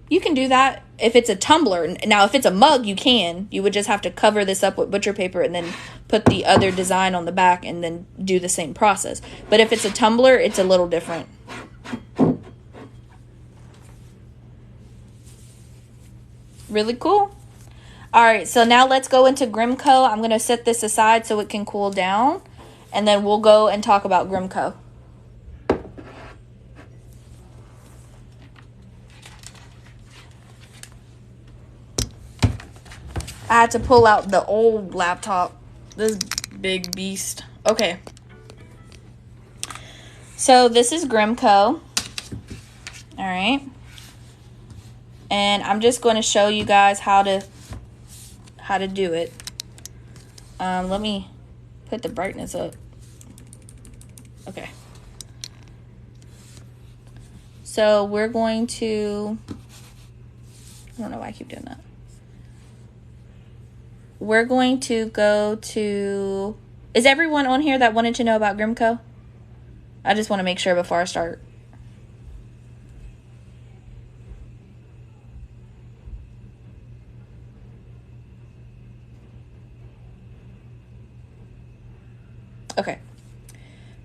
You can do that if it's a tumbler. Now, if it's a mug, you can. You would just have to cover this up with butcher paper and then put the other design on the back and then do the same process. But if it's a tumbler, it's a little different. Really cool. All right, so now let's go into Grimco. I'm going to set this aside so it can cool down, and then we'll go and talk about Grimco. I had to pull out the old laptop. This big beast. Okay. So this is Grimco. Alright. And I'm just going to show you guys how to do it. Let me put the brightness up. Okay. So we're going to... I don't know why I keep doing that. We're going to go to... Is everyone on here that wanted to know about Grimco? I just want to make sure before I start. Okay.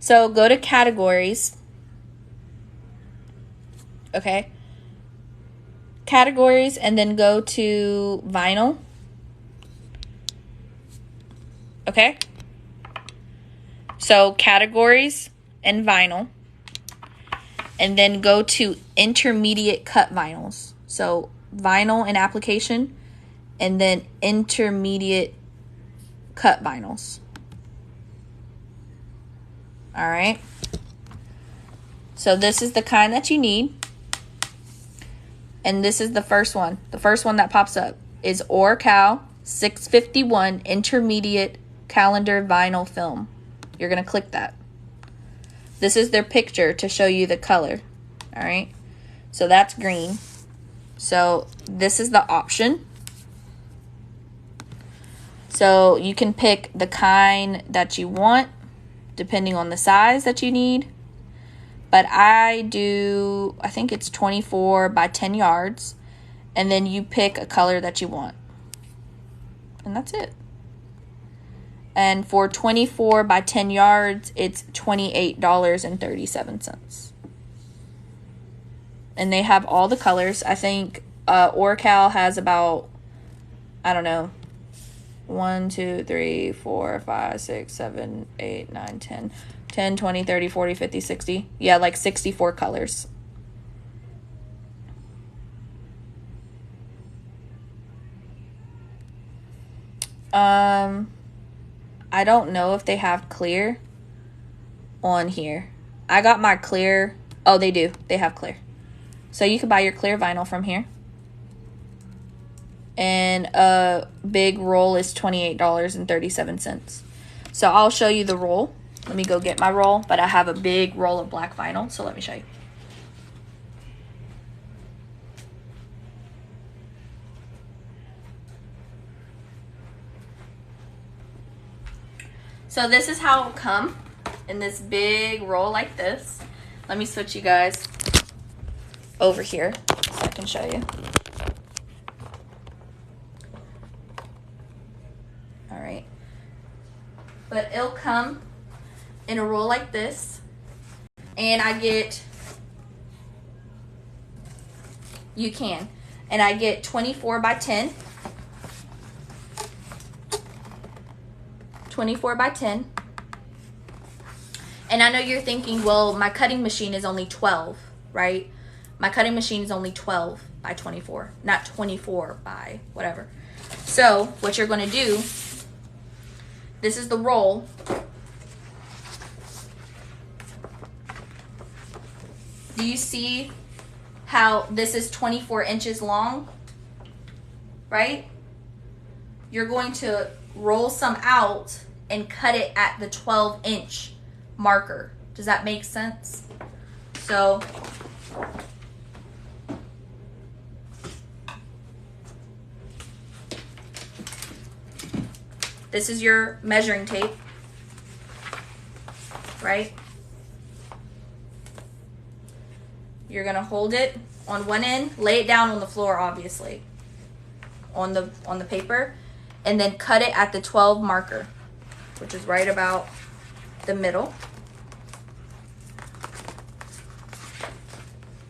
So go to categories. Okay. Categories, and then go to vinyl. Okay. So categories and vinyl. And then go to intermediate cut vinyls. So vinyl and application, and then intermediate cut vinyls. All right. So this is the kind that you need. And this is the first one. The first one that pops up is Orcal 651 Intermediate Calendar Vinyl Film. You're going to click that. This is their picture to show you the color. All right. So that's green. So this is the option. So you can pick the kind that you want depending on the size that you need. But I think it's 24 by 10 yards. And then you pick a color that you want. And that's it. And for 24 by 10 yards, it's $28.37. And they have all the colors. I think Orcal has about, I don't know, 1, 2, 3, 4, 5, 6, 7, 8, 9, 10, 10, 20, 30, 40, 50, 60. Yeah, like 64 colors. I don't know if they have clear on here. I got my clear. Oh, they do. They have clear. So you can buy your clear vinyl from here. And a big roll is $28.37. So I'll show you the roll. Let me go get my roll. But I have a big roll of black vinyl. So let me show you. So this is how it'll come in this big roll like this. Let me switch you guys over here so I can show you. All right. But it'll come in a roll like this. And I get, you can, and I get 24 by 10. 24 by 10. And I know you're thinking, well, my cutting machine is only 12. right? My cutting machine is only 12 by 24, not 24 by whatever. So what you're going to do, this is the roll. Do you see how this is 24 inches long, right? You're going to roll some out and cut it at the 12-inch marker. Does that make sense? So this is your measuring tape, right? You're gonna hold it on one end, lay it down on the floor, obviously, on the paper, and then cut it at the 12 marker, which is right about the middle,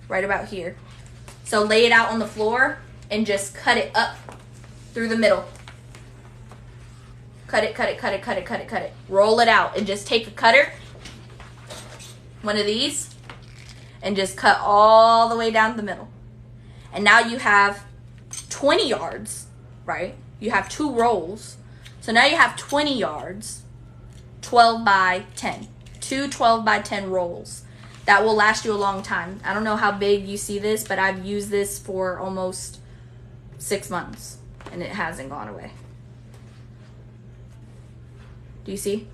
right about here. So lay it out on the floor and just cut it up through the middle. Cut it, cut it, cut it, cut it, cut it, cut it. Roll it out and just take a cutter, one of these, and just cut all the way down the middle. And now you have 20 yards, right? You have 2 rolls. So now you have 20 yards, 12 by 10. 2 12 by 10 rolls. That will last you a long time. I don't know how big you see this, but I've used this for almost 6 months and it hasn't gone away. Do you see?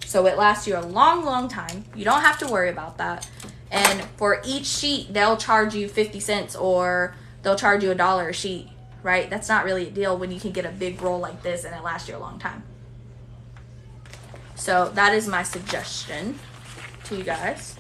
So it lasts you a long, long time. You don't have to worry about that. And for each sheet, they'll charge you 50 cents or they'll charge you $1 a sheet, right? That's not really a deal when you can get a big roll like this and it lasts you a long time. So that is my suggestion to you guys.